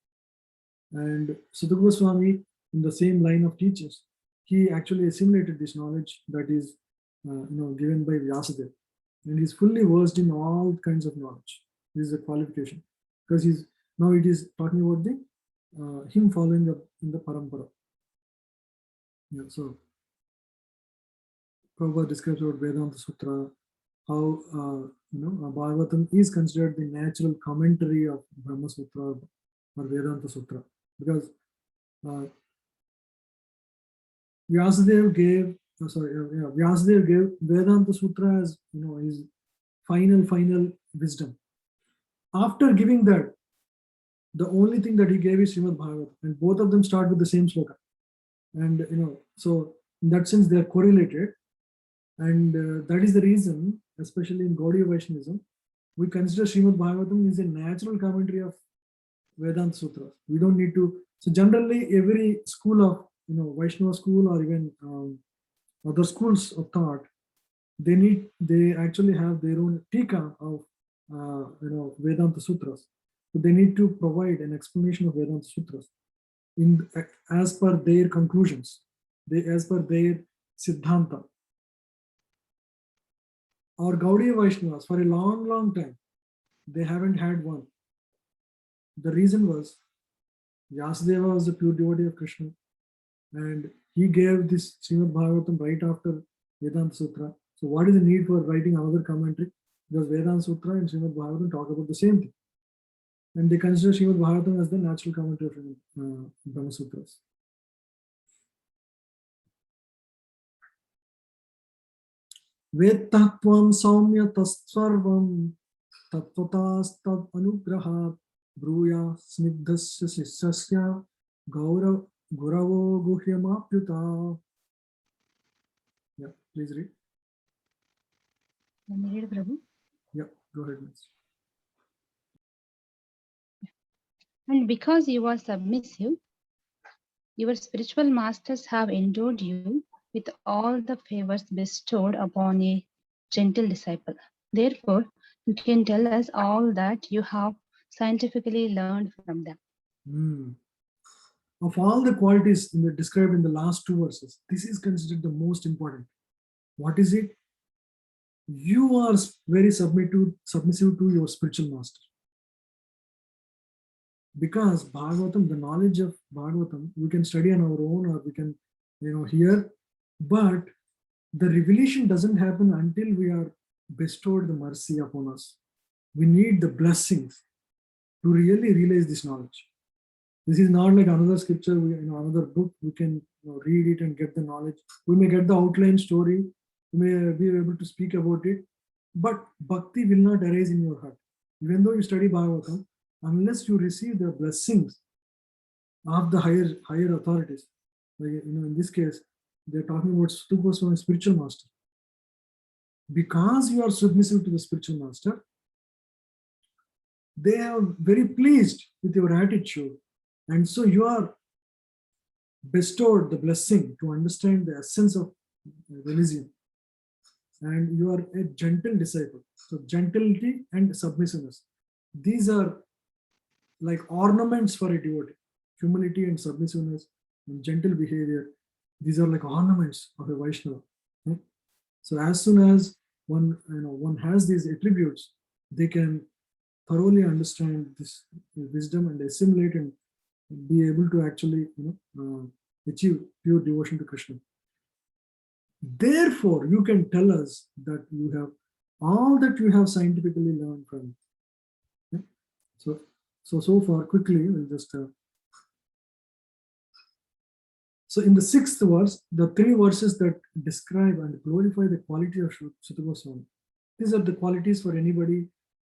And Sutta Goswami, in the same line of teachers, he actually assimilated this knowledge that is given by Vyasadeva. And he's fully versed in all kinds of knowledge. This is a qualification. Because now it is talking about the him following in the parampara. Yeah, so Prabhupada describes about Vedanta Sutra, how Bhagavatam is considered the natural commentary of Brahma Sutra or Vedanta Sutra, because Vyasadeva gave Vedanta Sutra as his final wisdom. After giving that, the only thing that he gave is Srimad Bhagavatam, and both of them start with the same sloka. And so in that sense they are correlated, and that is the reason, especially in Gaudiya Vaishnavism, we consider Srimad Bhagavatam is a natural commentary of Vedanta Sutras. We don't need to. So generally, every school of Vaishnava school or even other schools of thought, they actually have their own tika of Vedanta Sutras. So they need to provide an explanation of Vedanta Sutras as per their conclusions, as per their Siddhanta. Our Gaudiya Vaishnavas, for a long time, they haven't had one. The reason was Vyasadeva was a pure devotee of Krishna, and he gave this Srimad Bhagavatam right after Vedanta Sutra. So what is the need for writing another commentary? Because Vedanta Sutra and Srimad Bhagavatam talk about the same thing. And they consider Srimad Bhagavatam as the natural commentary of Brahma Sutras. Vedtatvam saumya tasarvam tatvatas anugrahat bruya snigdhasya sisasya gauravo guhyamapyuta. Yeah, please read. Can you read, Prabhu? Yeah, go ahead, miss. And because you are submissive, your spiritual masters have endowed you with all the favors bestowed upon a gentle disciple. Therefore, you can tell us all that you have scientifically learned from them. Of all the qualities described in the last two verses, this is considered the most important. What is it? You are very submissive to your spiritual master. Because Bhagavatam, the knowledge of Bhagavatam, we can study on our own or we can, hear, but the revelation doesn't happen until we are bestowed the mercy upon us. We need the blessings to really realize this knowledge. This is not like another scripture, another book, we can read it and get the knowledge. We may get the outline story, we may be able to speak about it, but bhakti will not arise in your heart. Even though you study Bhagavatam, unless you receive the blessings of the higher authorities, like in this case, they're talking about Sutta Goswami, spiritual master. Because you are submissive to the spiritual master, they are very pleased with your attitude, and so you are bestowed the blessing to understand the essence of religion, and you are a gentle disciple. So gentility and submissiveness, these are like ornaments for a devotee. Humility and submissiveness and gentle behavior, these are like ornaments of a Vaishnava. Right? So as soon as one has these attributes, they can thoroughly understand this wisdom and assimilate and be able to actually achieve pure devotion to Krishna. Therefore, you can tell us that you have all that you have scientifically learned from it. Okay? So far, quickly, we'll just. So in the 6th verse, the 3 verses that describe and glorify the quality of Sutta Goswami. These are the qualities for anybody,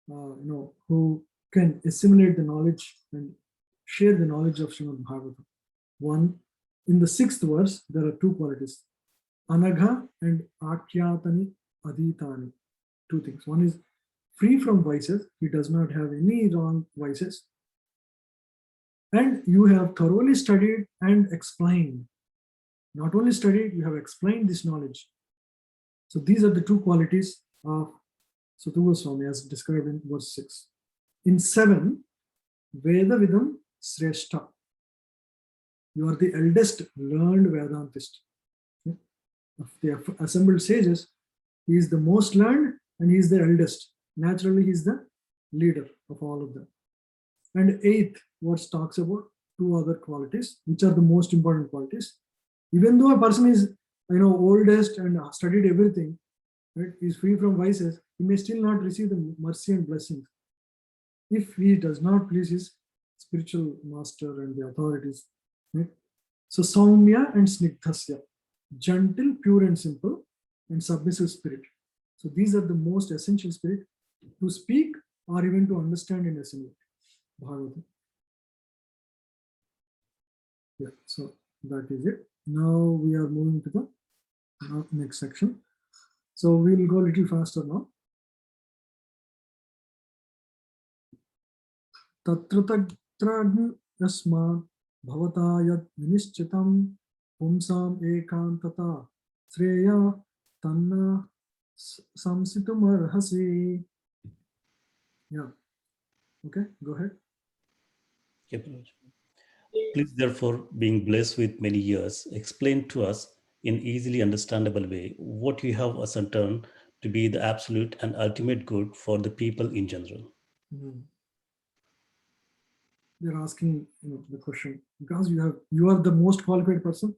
who can assimilate the knowledge and share the knowledge of Srimad Bhagavatam. One, in the 6th verse, there are 2 qualities. Anagha and Akyatani Aditani. 2 things. One is free from vices. He does not have any wrong vices. And you have thoroughly studied and explained. Not only studied, you have explained this knowledge. So these are the two qualities of Suta Goswami as described in verse 6. In 7, Veda Vidam Sreshta. You are the eldest learned Vedantist. Of the assembled sages, he is the most learned and he is the eldest. Naturally, he is the leader of all of them. And 8th verse talks about two other qualities, which are the most important qualities. Even though a person is, oldest and studied everything, right, is free from vices, he may still not receive the mercy and blessings if he does not please his spiritual master and the authorities. Right? So Saumya and Snigdhasya, gentle, pure and simple, and submissive spirit. So these are the most essential spirit to speak or even to understand in assembly. Bhagavatam. Yeah, so that is it. Now we are moving to the next section. So we'll go a little faster now. Tatra tatra yasma bhavata yad vinishchitam pumsam ekantata sreya tanna samsitum arhasi. Yeah. Okay, go ahead. Yeah, Prabhuji. Please, therefore, being blessed with many years, explain to us in easily understandable way what you have ascertained to be the absolute and ultimate good for the people in general. They're asking the question because you are the most qualified person.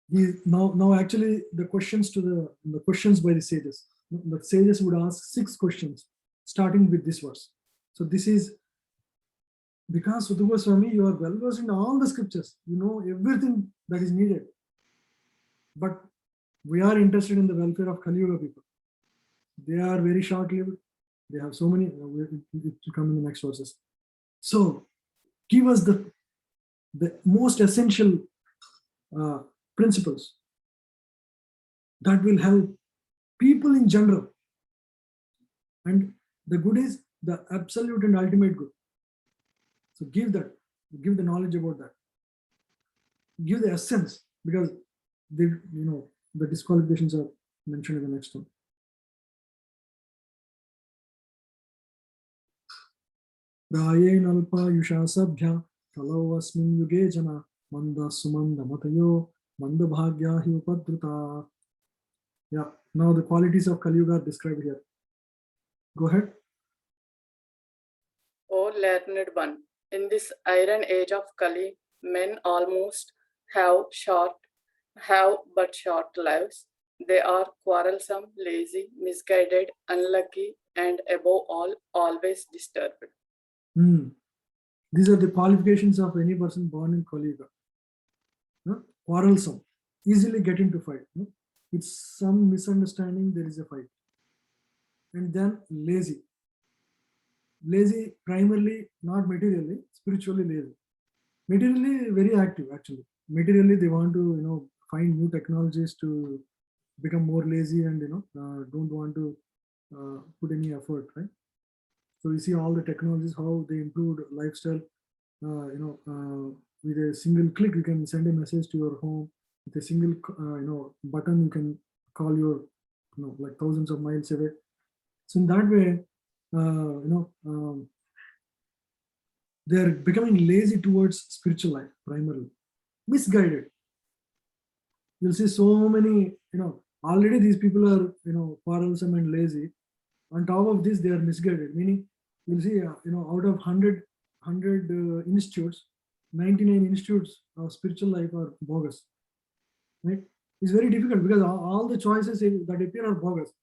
Now actually the questions to the questions by the sages. The sages would ask 6 questions starting with this verse. So this is because Suta Goswami, you are well versed in all the scriptures. You know everything that is needed. But we are interested in the welfare of Kali Yuga people. They are very short-lived. They have so many. It will come in the next verses. So give us the most essential principles that will help people in general. And the good is the absolute and ultimate good. So give that, give the knowledge about that. Give the essence, because the disqualifications are mentioned in the next one. Rayen alpa yushasabhya kalau asmin yuge jana manda sumanda matayo manda bhagya hi upadruta. Yeah, now the qualities of Kali Yuga are described here. Go ahead. O learned one, in this iron age of Kali, men almost have but short lives. They are quarrelsome, lazy, misguided, unlucky, and above all, always disturbed. These are the qualifications of any person born in Kali Yuga. No? Quarrelsome, easily get into fight. No? It's some misunderstanding, there is a fight. And then lazy. Lazy primarily, not materially, spiritually lazy. Materially very active actually. Materially they want to find new technologies to become more lazy and don't want to put any effort, right? So you see all the technologies, how they improved lifestyle. With a single click you can send a message to your home. With a single button you can call your like thousands of miles away. So in that way, they're becoming lazy towards spiritual life primarily, misguided. You'll see so many, already these people are, quarrelsome and lazy. On top of this, they are misguided, meaning you'll see, out of 100 institutes, 99 institutes of spiritual life are bogus, right? It's very difficult because all the choices that appear are bogus.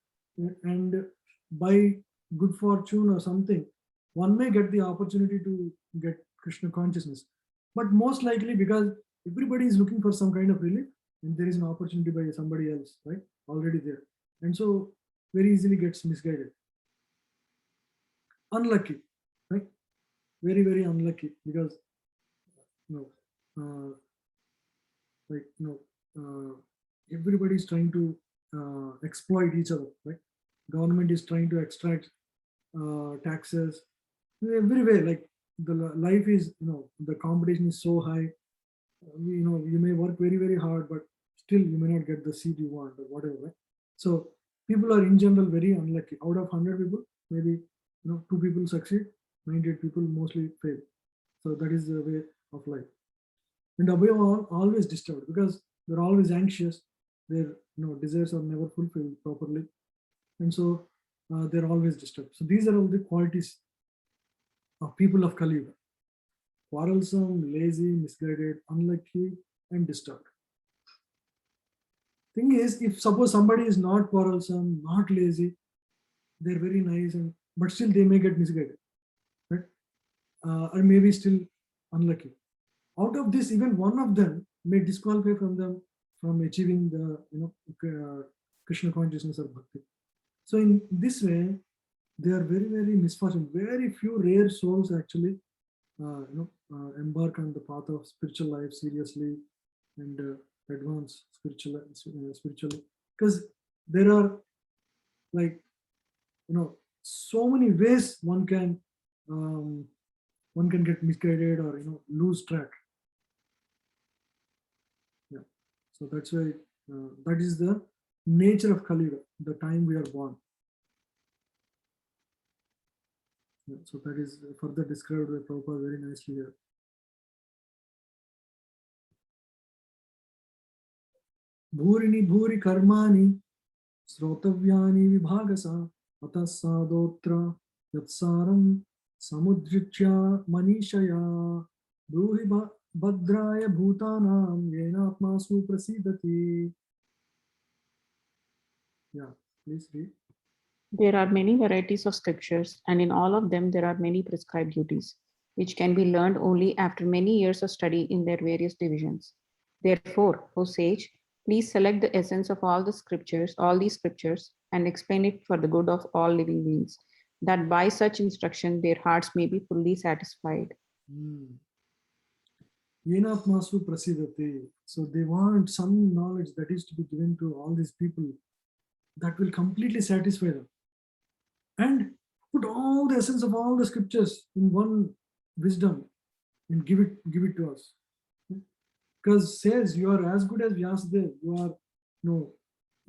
And by good fortune or something, one may get the opportunity to get Krishna consciousness. But most likely because everybody is looking for some kind of relief, and there is an opportunity by somebody else, right? Already there. And so very easily gets misguided. Unlucky, right? Very, very unlucky because everybody is trying to exploit each other, right? Government is trying to extract taxes everywhere. Like the life is, the competition is so high. You may work very, very hard, but still you may not get the seat you want or whatever. Right? So people are in general very unlucky. Out of 100 people, maybe 2 people succeed, 98 people mostly fail. So that is the way of life. And above all, always disturbed because they're always anxious. Their desires are never fulfilled properly, and so they're always disturbed. So these are all the qualities of people of Kali Yuga: quarrelsome, lazy, misguided, unlucky, and disturbed. Thing is, if suppose somebody is not quarrelsome, not lazy, they're very nice, but still they may get misguided, right? Or maybe still unlucky. Out of this, even one of them may disqualify them from achieving the Krishna consciousness or bhakti. So in this way, they are very, very misfortunate. Very few rare souls actually embark on the path of spiritual life seriously and advance spiritually, because there are so many ways one can get misguided or lose track. Yeah, so that's why that is the nature of Kali Yuga, the time we are born. Yeah, so that is further described by Prabhupada very nicely here. Bhurini bhuri karmani srotavyani vibhagasa atah sadotra yatsaram samudritya manishaya bruhi bhadraya bhutanam yenatmasu prasidati. Yeah, please read. There are many varieties of scriptures, and in all of them there are many prescribed duties, which can be learned only after many years of study in their various divisions. Therefore, O sage, please select the essence of all these scriptures, and explain it for the good of all living beings, that by such instruction their hearts may be fully satisfied. Yenatmasu prasidati. So they want some knowledge that is to be given to all these people that will completely satisfy them, and put all the essence of all the scriptures in one wisdom and give it to us. Because says you are as good as Vyasadeva, you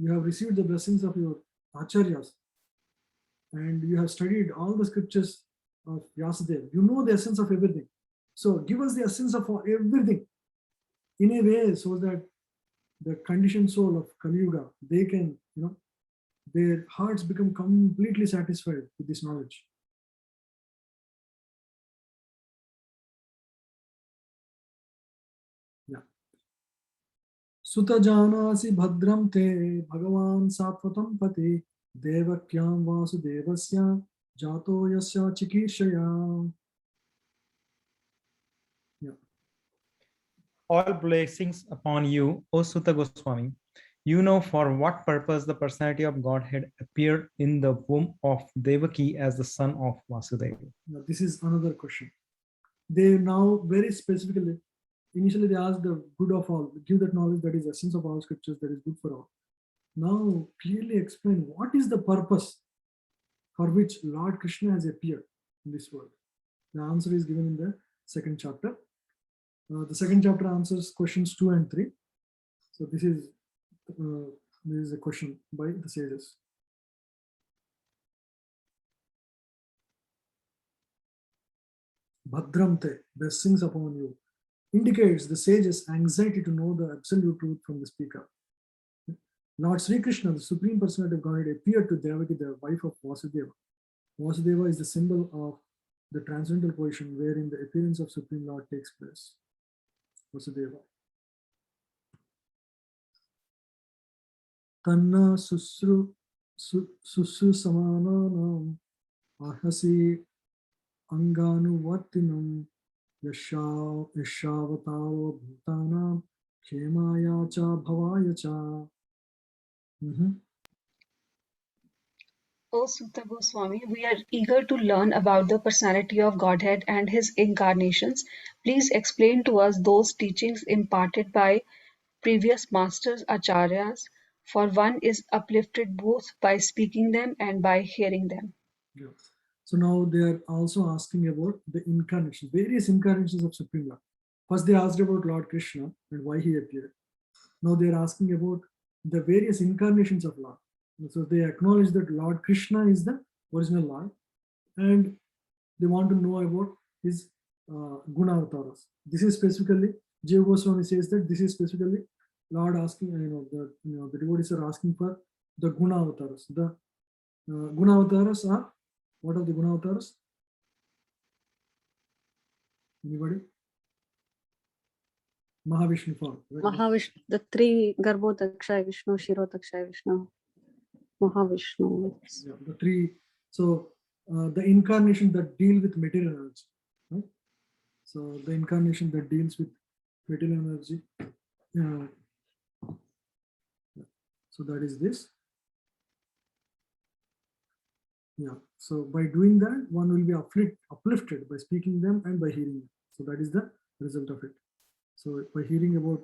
have received the blessings of your acharyas, and you have studied all the scriptures of Vyasadeva. You know the essence of everything. So give us the essence of everything in a way so that the conditioned soul of Kali Yuga, they can, their hearts become completely satisfied with this knowledge. Yeah. Sutta janasi bhadram te bhagavan satvatam pati devakyam vasudevasya jato yasya chikirshaya. Yeah. All blessings upon you, O Sutta Goswami. You know for what purpose the personality of Godhead appeared in the womb of Devaki as the son of Vasudeva. Now, this is another question. They now very specifically, initially they asked the good of all, give that knowledge that is essence of all scriptures, that is good for all. Now clearly explain what is the purpose for which Lord Krishna has appeared in this world. The answer is given in the second chapter. The second chapter answers questions 2 and 3. So this is a question by the sages. Bhadramte, blessings upon you, indicates the sage's anxiety to know the absolute truth from the speaker. Lord Sri Krishna, the Supreme Personality of Godhead, appeared to Devaki, the wife of Vasudeva. Vasudeva is the symbol of the transcendental position wherein the appearance of Supreme Lord takes place. Vasudeva. Tanna susru samananam ahasi anganuvartinam yashavataro bhutanam khemaya cha bhavaya cha. O Sutta Goswami, we are eager to learn about the personality of Godhead and his incarnations. Please explain to us those teachings imparted by previous masters, acharyas, for one is uplifted both by speaking them and by hearing them. Yeah. So now they are also asking about the incarnation, various incarnations of Supreme Lord. First they asked about Lord Krishna and why he appeared. Now they are asking about the various incarnations of Lord. So they acknowledge that Lord Krishna is the original Lord, and they want to know about his guna avatars. This is specifically, Jiva Goswami says that this is specifically Lord asking, the devotees are asking for the guna avatars. The guna avatars are, what are the guna avatars? Anybody? Mahavishnu form. Right? Mahavishnu, the three Garbhodakshay Vishnu, Shirodakshay Vishnu, Mahavishnu. Yeah, the three. So the incarnation that deal with material energy. Right? So the incarnation that deals with material energy. So that is this. Yeah. So by doing that, one will be uplifted by speaking them and by hearing them. So that is the result of it. So by hearing about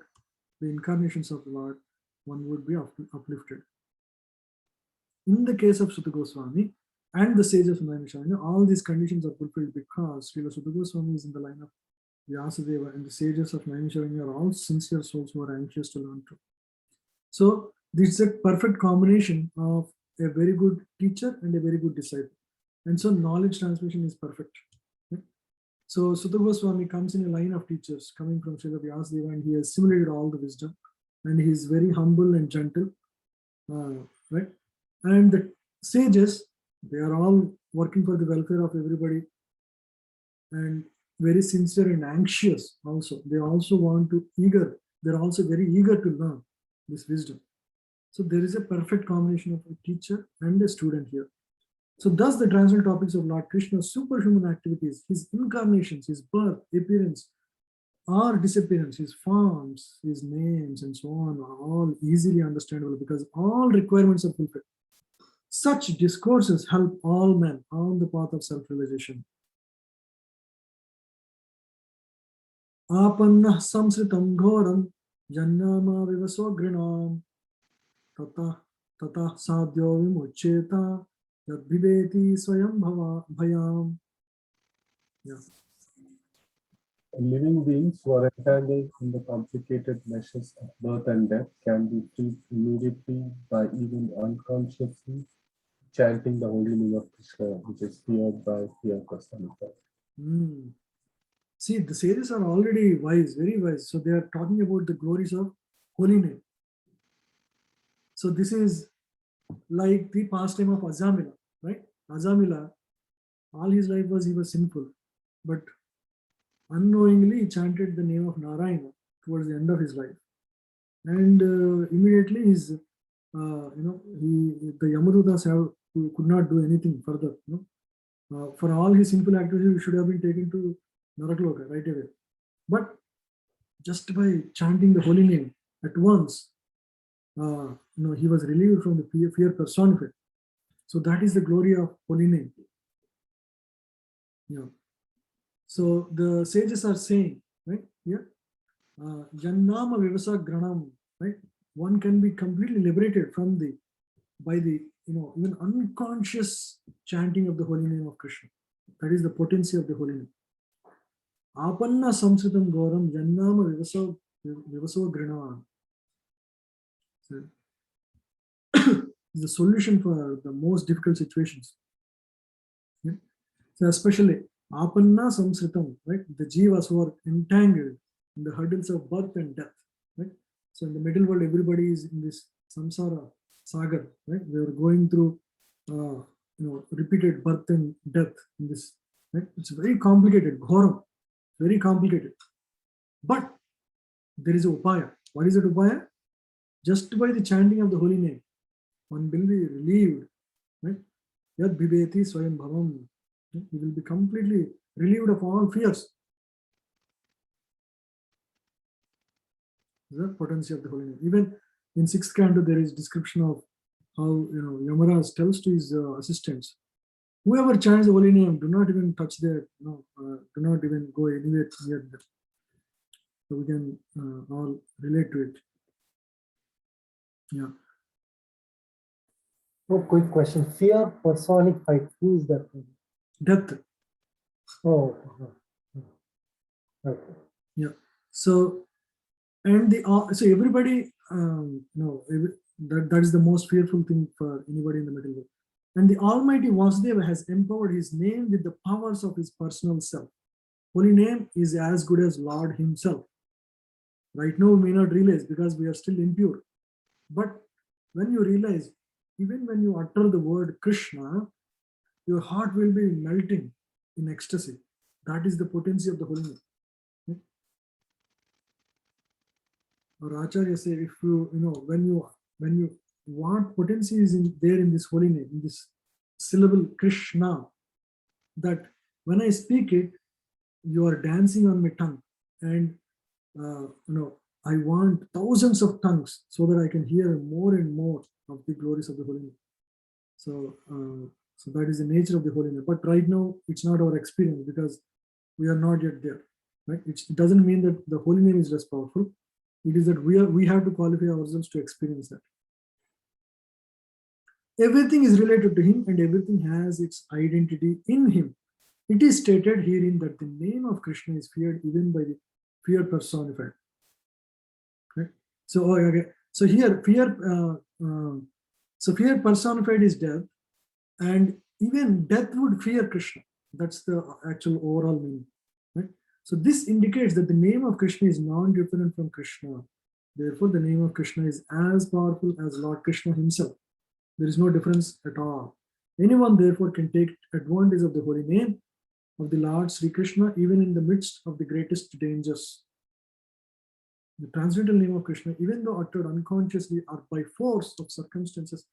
the incarnations of the Lord, one would be uplifted. In the case of Sutta Goswami and the sages of Naimisharanya, all these conditions are fulfilled because Srila Sutta Goswami is in the line of Vyasadeva, and the sages of Naimisharanya are all sincere souls who are anxious to learn truth. So this is a perfect combination of a very good teacher and a very good disciple. And so knowledge transmission is perfect. Okay? So Sutta Goswami comes in a line of teachers coming from Srila Vyasadeva, and he has assimilated all the wisdom, and he is very humble and gentle, right? And the sages, they are all working for the welfare of everybody and very sincere and anxious also. They also want to they're also very eager to learn this wisdom. So there is a perfect combination of a teacher and a student here. So thus the transcendental topics of Lord Krishna's superhuman activities, his incarnations, his birth, appearance, or disappearance, his forms, his names, and so on are all easily understandable because all requirements are fulfilled. Such discourses help all men on the path of self-realization. Apannah samsritam ghoram jannama vivasogrinam tata sadhyo vimuccheta yadbhiveti swayam bhayam. Yeah. Living beings who are entangled in the complicated meshes of birth and death can be freed immediately by even unconsciously chanting the holy name of Krishna, which is feared by fear personified. See, the sages are already wise, very wise. So they are talking about the glories of holy name. So this is like the pastime of Azamila, right? Azamila, all his life he was sinful, but unknowingly he chanted the name of Narayana towards the end of his life, and immediately the Yamadutas could not do anything further. For all his sinful activities, he should have been taken to Narakloka right away. But just by chanting the holy name at once, he was relieved from the fear personified. So that is the glory of holy name. Yeah. So the sages are saying, right here, Jannama Vivasa Granam, right? One can be completely liberated from by the even unconscious chanting of the holy name of Krishna. That is the potency of the holy name. Apanna samsritam goram jannama vivaso grinam. Is the solution for the most difficult situations. Yeah? So especially Apanna samsritam, right? The jivas who are entangled in the hurdles of birth and death, right? So in the middle world, everybody is in this samsara sagar, right? They are going through, repeated birth and death in this, right? It's very complicated, ghoram, very complicated. But there is a upaya. What is that upaya? Just by the chanting of the holy name, one will be relieved, right? Yad bhiveti swayam bhavam. He will be completely relieved of all fears. The potency of the holy name. Even in 6th canto, there is description of how Yamaraj tells to his assistants, whoever chants the holy name, do not even touch their, do not even go anywhere near them. So we can all relate to it. Yeah. Oh, quick question. Fear personified. Who is that? Death. Oh, okay. Yeah. So, and so everybody, that is the most fearful thing for anybody in the middle world. And the Almighty Vasudeva has empowered his name with the powers of his personal self. Holy name is as good as Lord himself. Right now, we may not realize because we are still impure. But when you realize, even when you utter the word Krishna, your heart will be melting in ecstasy. That is the potency of the holy name. Or Acharya say, if when you want potency is there in this holy name, in this syllable Krishna, that when I speak it, you are dancing on my tongue, and I want thousands of tongues so that I can hear more and more of the glories of the holy name. So, so that is the nature of the holy name. But right now, it's not our experience because we are not yet there. Right? It doesn't mean that the holy name is less powerful. It is that we have to qualify ourselves to experience that. Everything is related to him and everything has its identity in him. It is stated herein that the name of Krishna is feared even by the fear personified. Okay? So, okay. So here fear personified is death, and even death would fear Krishna. That's the actual overall meaning. Right? So this indicates that the name of Krishna is non-different from Krishna. Therefore, the name of Krishna is as powerful as Lord Krishna himself. There is no difference at all. Anyone, therefore, can take advantage of the holy name of the Lord Sri Krishna even in the midst of the greatest dangers. The transcendental name of Krishna, even though uttered unconsciously or by force of circumstances,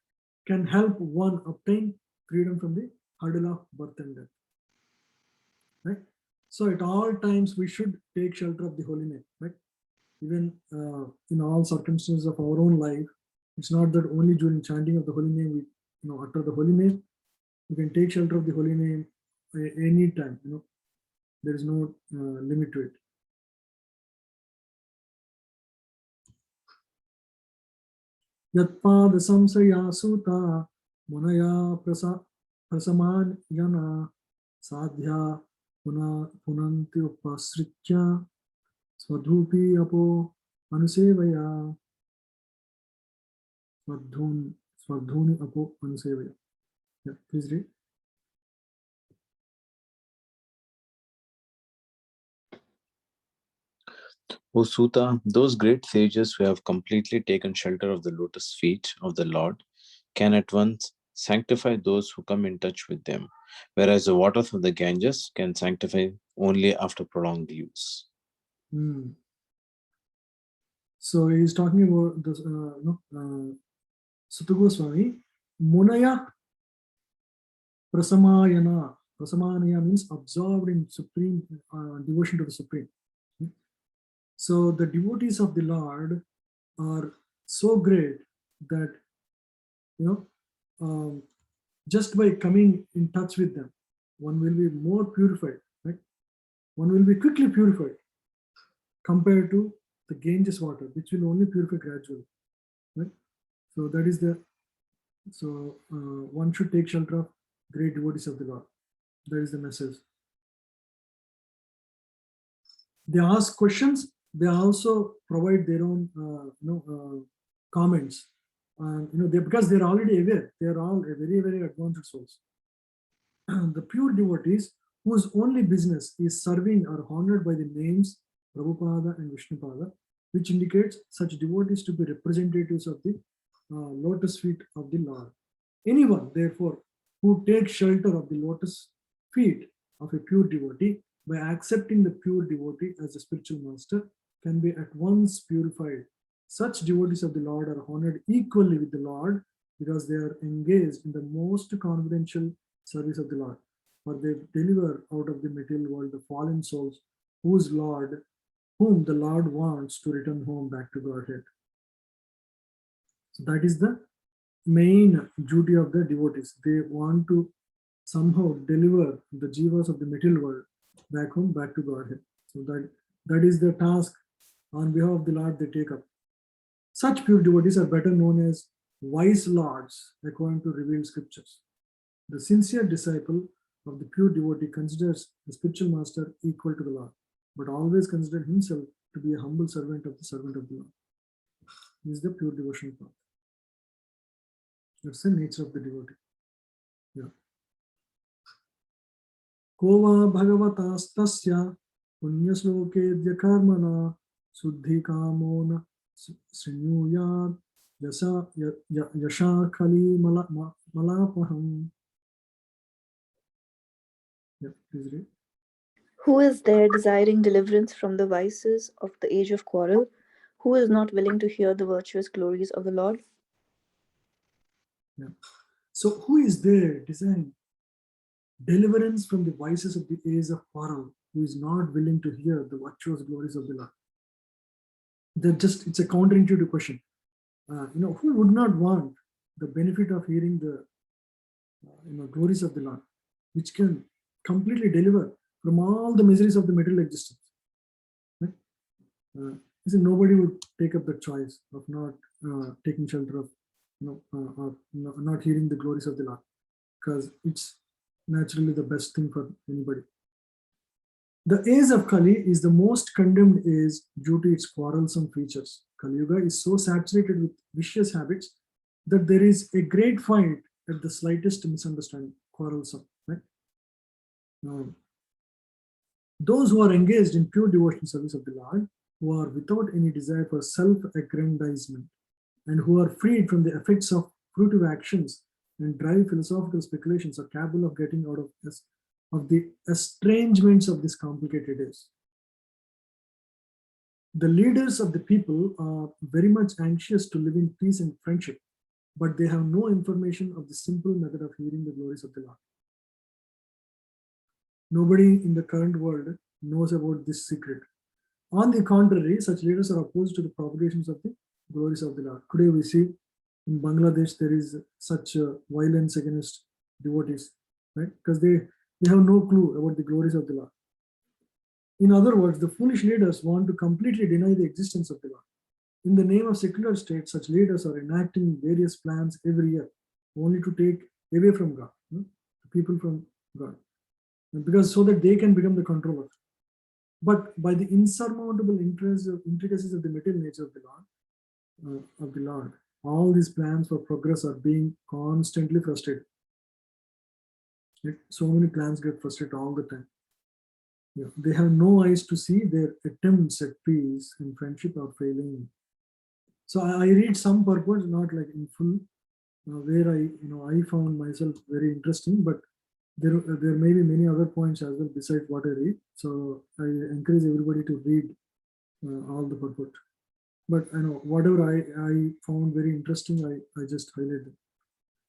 can help one obtain freedom from the hurdle of birth and death. Right? So at all times we should take shelter of the holy name. Right? Even in all circumstances of our own life, it's not that only during chanting of the holy name we utter the holy name. You can take shelter of the holy name any time. There is no limit to it. Yatpad samsaya suta munaya prasaman yana sadhya punanti upasritya swadhupi apo anusevaya swadhuni apo anusevaya. Yeah, please read. O Suta, those great sages who have completely taken shelter of the lotus feet of the Lord can at once sanctify those who come in touch with them, whereas the waters of the Ganges can sanctify only after prolonged use. So he is talking about this, Suta Goswami, Munaya Prasamayana. Prasamayana means absorbed in supreme devotion to the Supreme. So the devotees of the Lord are so great that, just by coming in touch with them, one will be more purified, right? One will be quickly purified compared to the Ganges water, which will only purify gradually, right? So that is one should take shelter of great devotees of the Lord. That is the message. They ask questions. They also provide their own, comments. Because they're already aware. They're all very, very advanced souls. The pure devotees whose only business is serving are honored by the names Prabhupada and Vishnupada, which indicates such devotees to be representatives of the lotus feet of the Lord. Anyone, therefore, who takes shelter of the lotus feet of a pure devotee by accepting the pure devotee as a spiritual master can be at once purified. Such devotees of the Lord are honored equally with the Lord because they are engaged in the most confidential service of the Lord, for they deliver out of the material world the fallen souls whom the Lord wants to return home back to Godhead. So that is the main duty of the devotees. They want to somehow deliver the jivas of the material world back home, back to Godhead. So that is the task on behalf of the Lord they take up. Such pure devotees are better known as wise lords according to revealed scriptures. The sincere disciple of the pure devotee considers the spiritual master equal to the Lord, but always considers himself to be a humble servant of the Lord. This is the pure devotional path. That's the nature of the devotee. Yeah. Kova bhagavatastasya punyaslokedya karmana suddhi kamona srinyuyat yasha khali malapaham. Yeah, please read. Who is there desiring deliverance from the vices of the age of quarrel? Who is not willing to hear the virtuous glories of the Lord? Yeah. So who is there desiring deliverance from the vices of the age of quarrel, who is not willing to hear the virtuous glories of the Lord? It's a counterintuitive question. Who would not want the benefit of hearing the glories of the Lord, which can completely deliver from all the miseries of the material existence? Right? Nobody would take up the choice of not taking shelter of, not hearing the glories of the Lord, because it's naturally the best thing for anybody. The age of Kali is the most condemned age due to its quarrelsome features. Kali Yuga is so saturated with vicious habits that there is a great fight at the slightest misunderstanding, quarrelsome. Right? Those who are engaged in pure devotional service of the Lord, who are without any desire for self-aggrandizement, and who are freed from the effects of fruitive actions and dry philosophical speculations, are capable of getting out of the estrangements of this complicated days. The leaders of the people are very much anxious to live in peace and friendship, but they have no information of the simple method of hearing the glories of the Lord. Nobody in the current world knows about this secret. On the contrary, such leaders are opposed to the propagations of the glories of the Lord. Today we see in Bangladesh there is such violence against devotees, right? Because they have no clue about the glories of the Lord. In other words, the foolish leaders want to completely deny the existence of the Lord. In the name of secular state, such leaders are enacting various plans every year, only to take away from God, people from God, because so that they can become the controller. But by the insurmountable intricacies of the material nature of the Lord, all these plans for progress are being constantly frustrated. So many plans get frustrated all the time. Yeah. They have no eyes to see their attempts at peace and friendship are failing. So I read some purports, not like in full, where I found myself very interesting, but there may be many other points as well besides what I read. So I encourage everybody to read all the purport. But whatever I found very interesting, I just highlighted.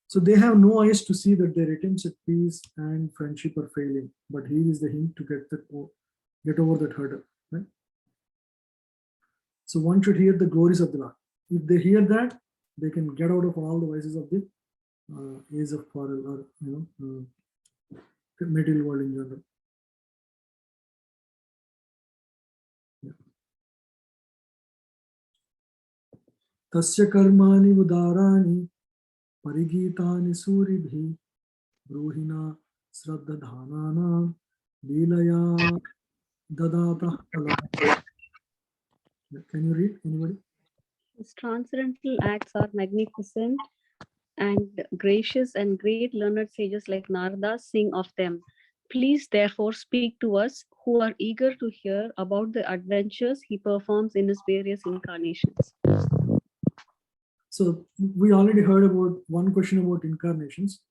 So they have no eyes to see that their attempts at peace and friendship are failing. But here is the hint to get over that hurdle. Right? So one should hear the glories of the Lord. If they hear that, they can get out of all the vices of the age of quarrel or the material world in general. Tasya karmani udarani parigitani suribhi bruhina sraddhadhanana leelaya dadata kala. Can you read, anybody? His transcendental acts are magnificent and gracious, and great learned sages like Narada sing of them. Please therefore speak to us who are eager to hear about the adventures he performs in his various incarnations. So we already heard about one question about incarnations,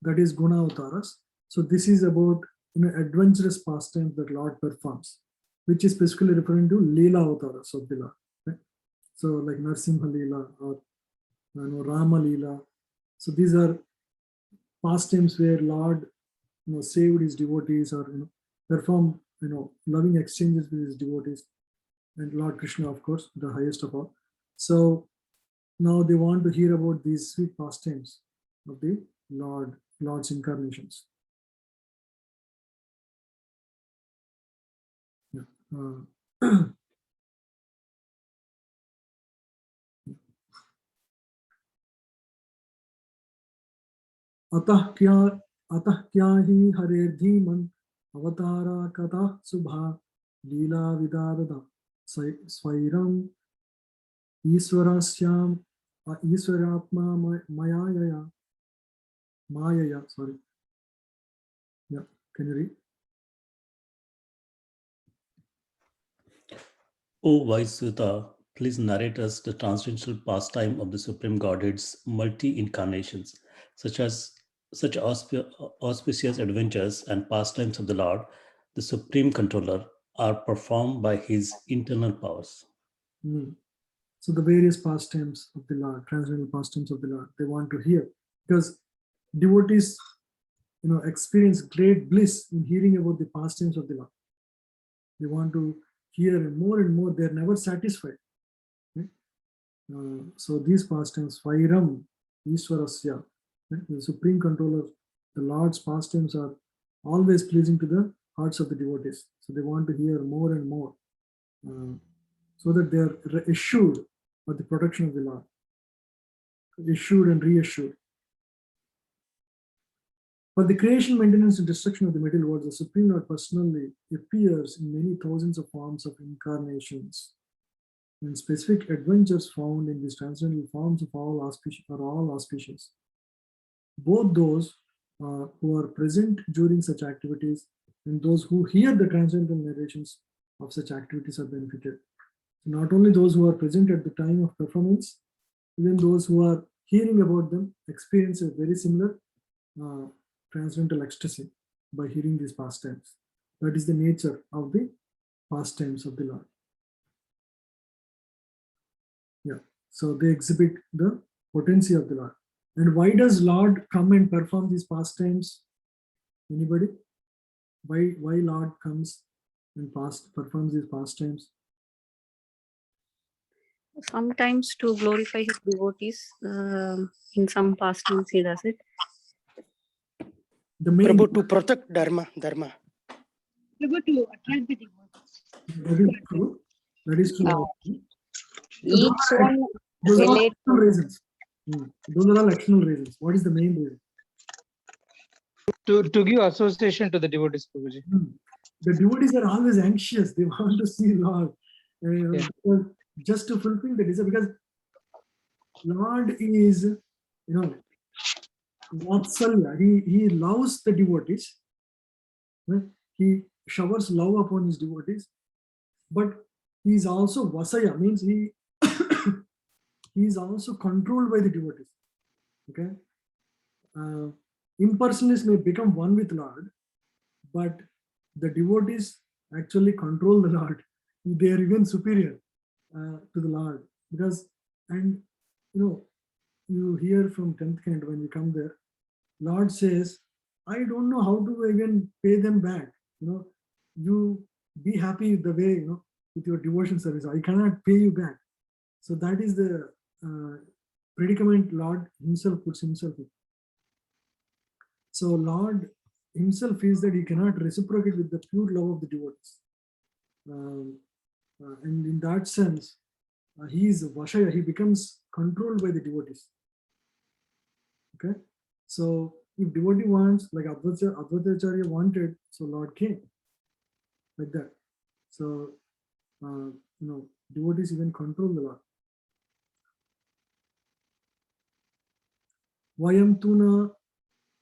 that is Guna Avataras. So this is about adventurous pastimes that Lord performs, which is specifically referring to Leela Avataras of the Lord. Right? So like Narsimha Leela or Rama Leela. So these are pastimes where Lord saved his devotees or performed loving exchanges with his devotees, and Lord Krishna, of course, the highest of all. So now they want to hear about these sweet pastimes of the Lord's incarnations. Yeah. atah kya hi harer dhiman avatara kata subha leela vidadada swairam Iswarasyam Iswaratma Mayaya, sorry. Yeah, can you read? O wise Sutta, please narrate us the transcendental pastime of the Supreme Godhead's multi-incarnations, such auspicious adventures and pastimes of the Lord, the Supreme Controller, are performed by his internal powers. So the various pastimes of the Lord, transcendental pastimes of the Lord, they want to hear, because devotees, experience great bliss in hearing about the pastimes of the Lord. They want to hear more and more. They are never satisfied. Right? So these pastimes, Svairam, Iswarasya, right? The Supreme Controller, the Lord's pastimes are always pleasing to the hearts of the devotees. So they want to hear more and more, so that they are assured of the protection of the Lord, assured and reassured. For the creation, maintenance, and destruction of the material world, the Supreme Lord personally appears in many thousands of forms of incarnations. And specific adventures found in these transcendental forms of all auspicious. Both those who are present during such activities and those who hear the transcendental narrations of such activities are benefited. Not only those who are present at the time of performance, even those who are hearing about them experience a very similar transcendental ecstasy by hearing these pastimes. That is the nature of the pastimes of the Lord. Yeah, so they exhibit the potency of the Lord. And why does Lord come and perform these pastimes? Anybody? Why Lord comes and performs these pastimes? Sometimes to glorify his devotees. In some pastimes he does it. The main Prabhu, to protect Dharma. Prabhu, to attract the devotees. That is true. That is true. Each one Those are all relate external reasons. Those are all external reasons. What is the main reason? To give association to the devotees, Prabhuji. The devotees are always anxious. They want to see Lord. Just to fulfill the desire, because Lord is, Vatsalya. He loves the devotees. He showers love upon his devotees. But he is also Vasaya, means he is also controlled by the devotees. Okay, impersonalists may become one with Lord, but the devotees actually control the Lord. They are even superior to the Lord, because, and you hear from 10th canto when you come there, Lord says, I don't know how to even pay them back. You be happy the way, with your devotion service. I cannot pay you back. So that is the predicament Lord himself puts himself in. So Lord himself feels that he cannot reciprocate with the pure love of the devotees. And in that sense, he is Vashaya, he becomes controlled by the devotees. Okay, so if devotee wants, like Advaitacharya wanted, so Lord came, like that. So, devotees even control the Lord. Vayam tuna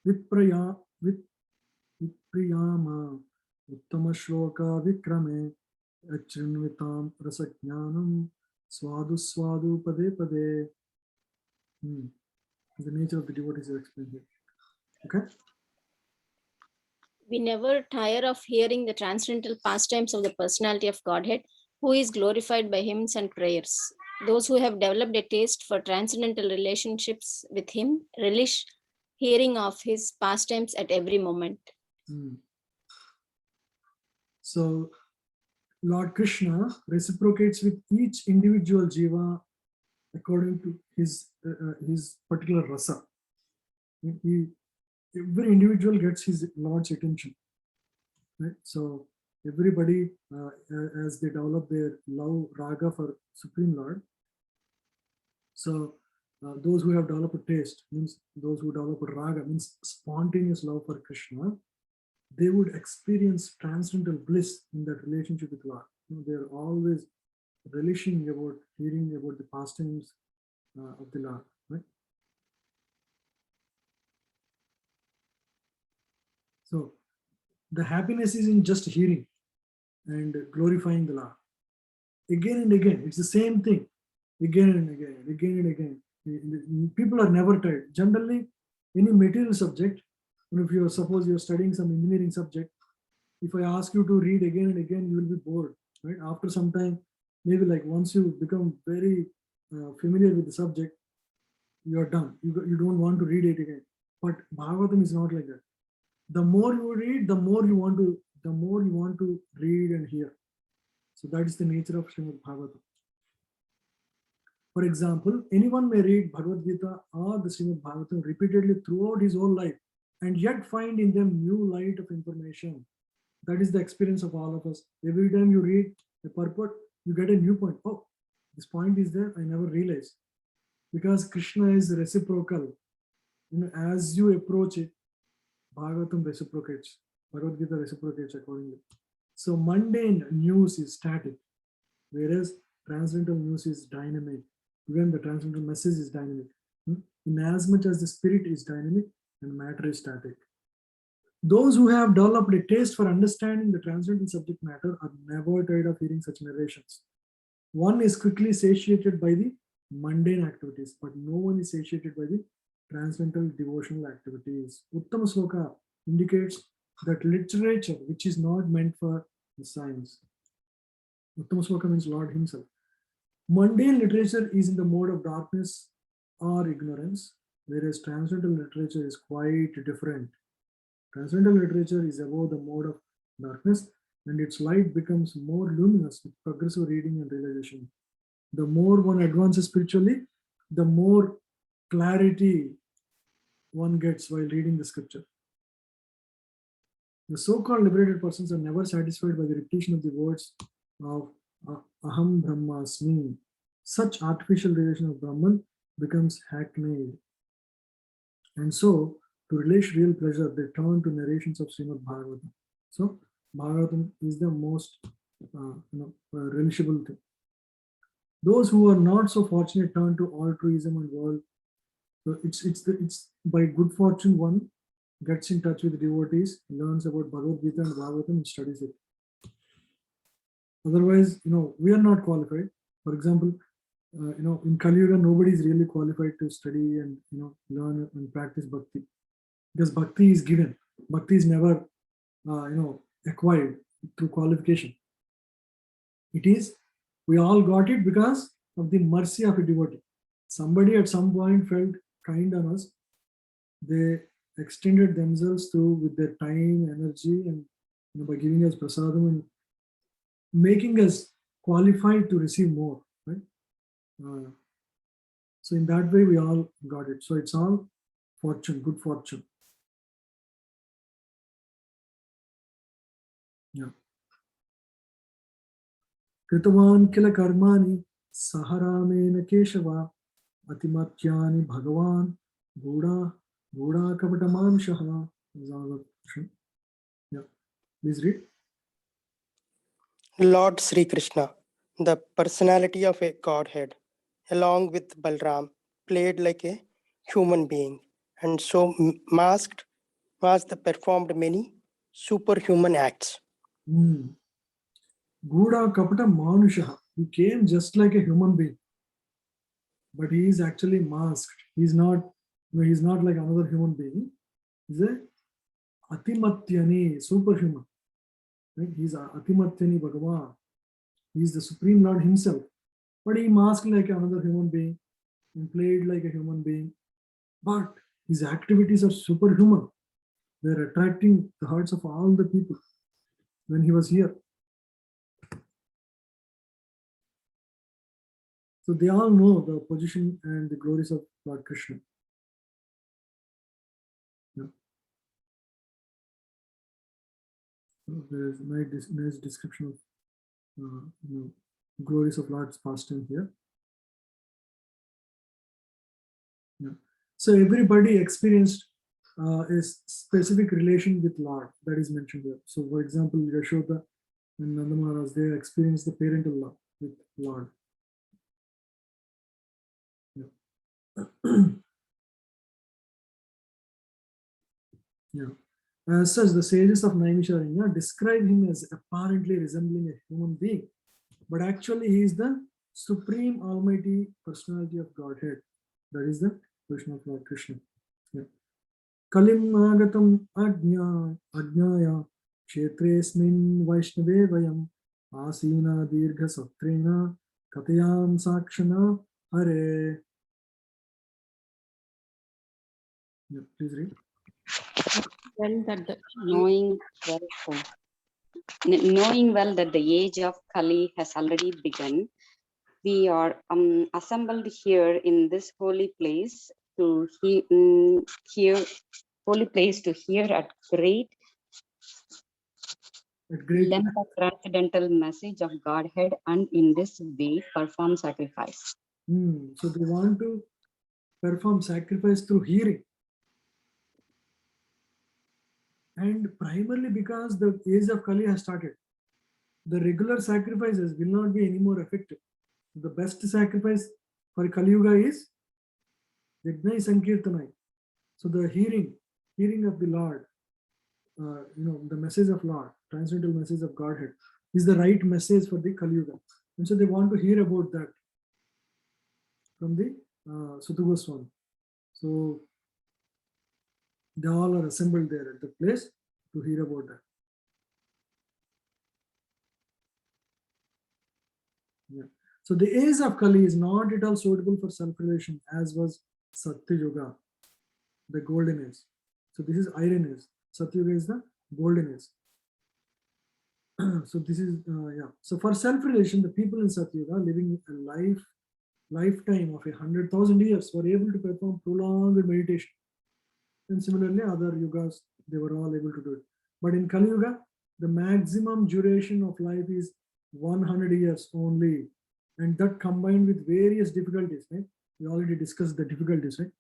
viprayama uttama shloka vikrame achrinvitam rasajnanam swadu pade pade. The nature of the devotees is explained here. Okay. We never tire of hearing the transcendental pastimes of the personality of Godhead, who is glorified by hymns and prayers. Those who have developed a taste for transcendental relationships with him relish hearing of his pastimes at every moment. So, Lord Krishna reciprocates with each individual jiva according to his particular rasa. Every individual gets his Lord's attention. Right? So everybody, as they develop their love raga for Supreme Lord, so those who have developed a taste, means those who develop a raga, means spontaneous love for Krishna, they would experience transcendental bliss in that relationship with Lord. They're always relishing about hearing about the pastimes of the Lord, right? So the happiness is in just hearing and glorifying the Lord. Again and again, it's the same thing. Again and again, again and again. People are never tired. Generally, any material subject, if you suppose you're studying some engineering subject, if I ask you to read again and again, you will be bored, right? After some time, maybe like once you become very familiar with the subject, you're done. You don't want to read it again. But Bhagavatam is not like that. The more you read, the more you want to read and hear. So that is the nature of Srimad Bhagavatam. For example, anyone may read Bhagavad Gita or the Srimad Bhagavatam repeatedly throughout his whole life and yet find in them new light of information. That is the experience of all of us. Every time you read a purport, you get a new point. Oh, this point is there, I never realized. Because Krishna is reciprocal. As you approach it, Bhagavatam reciprocates. Bhagavad Gita reciprocates accordingly. So mundane news is static, whereas transcendental news is dynamic. Even the transcendental message is dynamic. In as much as the spirit is dynamic and matter is static. Those who have developed a taste for understanding the transcendental subject matter are never tired of hearing such narrations. One is quickly satiated by the mundane activities, but no one is satiated by the transcendental devotional activities. Uttama Sloka indicates that literature which is not meant for the science. Uttama Sloka means Lord himself. Mundane literature is in the mode of darkness or ignorance, whereas transcendental literature is quite different. Transcendental literature is above the mode of darkness, and its light becomes more luminous with progressive reading and realization. The more one advances spiritually, the more clarity one gets while reading the scripture. The so-called liberated persons are never satisfied by the repetition of the words of Aham Brahmasmi. Such artificial relation of Brahman becomes hackneyed. And so, to relish real pleasure, they turn to narrations of Srimad Bhagavatam. So, Bhagavatam is the most relishable thing. Those who are not so fortunate turn to altruism and world. So it's by good fortune one gets in touch with devotees, learns about Bhagavad Gita and Bhagavatam and studies it. Otherwise, we are not qualified. For example, in Kali Yuga, nobody is really qualified to study and learn and practice bhakti, because bhakti is given. Bhakti is never acquired through qualification. It is, we all got it because of the mercy of a devotee. Somebody at some point felt kind on us. They extended themselves through with their time, energy, and by giving us prasadam and making us qualified to receive more, right? So in that way, we all got it. So it's all fortune, good fortune. Yeah. Kritavan kila karmani saharamena keshava atimatyani bhagavan Buddha kapataman shaha. Yeah, please read. Lord Sri Krishna, the personality of a godhead, along with Balram, played like a human being, and so masked performed many superhuman acts. Buddha kapata manushaha. He came just like a human being, but he is actually masked. He's not like another human being. He's a Atimatyani, superhuman. Right? He's Atimatyani Bhagavan. He's the Supreme Lord himself. But he masked like another human being and played like a human being. But his activities are superhuman. They're attracting the hearts of all the people when he was here. So they all know the position and the glories of Lord Krishna. Yeah. So there is a nice description of glories of Lord's pastime here. So everybody experienced a specific relation with Lord that is mentioned here. So for example, Yashoda and Nanda Maharaj, they experienced the parental love with Lord. Yeah. Yeah. As such, the sages of Naimisharanya describe him as apparently resembling a human being, but actually he is the supreme almighty personality of Godhead. That is the question of Lord Krishna. Yeah. Kalim agatam ajnaya kshetresmin vaishnave vayam asina dirgha satrena katayam sakshana hare. Yeah, please read. Well, that the, knowing well that the age of Kali has already begun, we are assembled here in this holy place to hear at great length of transcendental message of Godhead, and in this way perform sacrifice. So they want to perform sacrifice through hearing. And primarily because the age of Kali has started. The regular sacrifices will not be any more effective. The best sacrifice for Kali Yuga is Yajna Sankirtanai. So the hearing of the Lord, the message of Lord, transcendental message of Godhead, is the right message for the Kali Yuga. And so they want to hear about that from the Suta Goswami. So they all are assembled there at the place to hear about that. Yeah. So the age of Kali is not at all suitable for self-revelation, as was Satya Yuga, the golden age. So this is iron age. Satya Yuga is the golden age. So this is So for self-revelation, the people in Satya Yuga living a lifetime of 100,000 years were able to perform prolonged meditation. And similarly, other yugas, they were all able to do it. But in Kali Yuga, the maximum duration of life is 100 years only. And that combined with various difficulties, right? We already discussed the difficulties, right?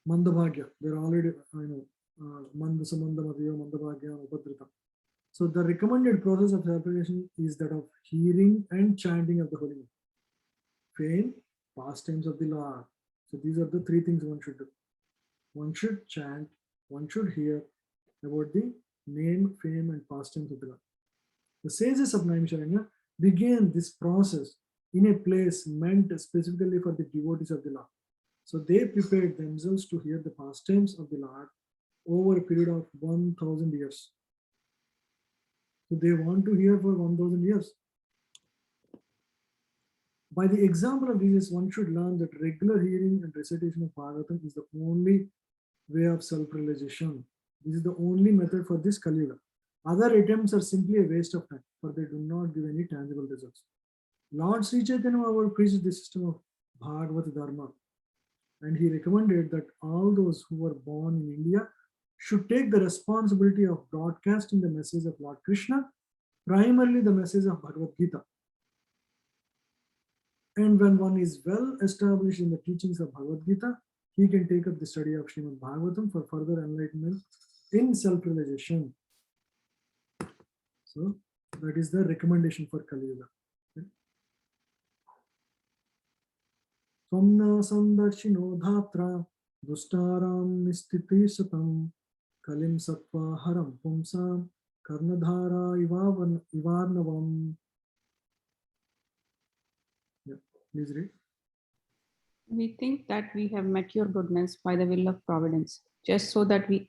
Mandabhagya, they're already, Mandasamandamadiyo, Mandabhagya, Upadrita. So the recommended process of self-revelation is that of hearing and chanting of the holy name. Fame, pastimes of the Lord. So these are the three things one should do. One should chant, one should hear about the name, fame, and pastimes of the Lord. The sages of Naimisharanya began this process in a place meant specifically for the devotees of the Lord. So they prepared themselves to hear the pastimes of the Lord over a period of 1,000 years. So they want to hear for 1,000 years. By the example of this, one should learn that regular hearing and recitation of Bhagavatam is the only way of self-realization. This is the only method for this Kali Yuga. Other attempts are simply a waste of time, for they do not give any tangible results. Lord Sri Chaitanya Mahaprabhu preached the system of Bhagavad Dharma, and he recommended that all those who were born in India should take the responsibility of broadcasting the message of Lord Krishna, primarily the message of Bhagavad Gita. And when one is well established in the teachings of Bhagavad Gita, he can take up the study of Srimad Bhagavatam for further enlightenment in self-realization. So that is the recommendation for Kali Yuga. Somna sandarshino dhatra dustaram nistiti satam kalim sattva haram pumsam karnadhara ivarnavam. Yeah, please read. We think that we have met your goodness by the will of providence, just so that we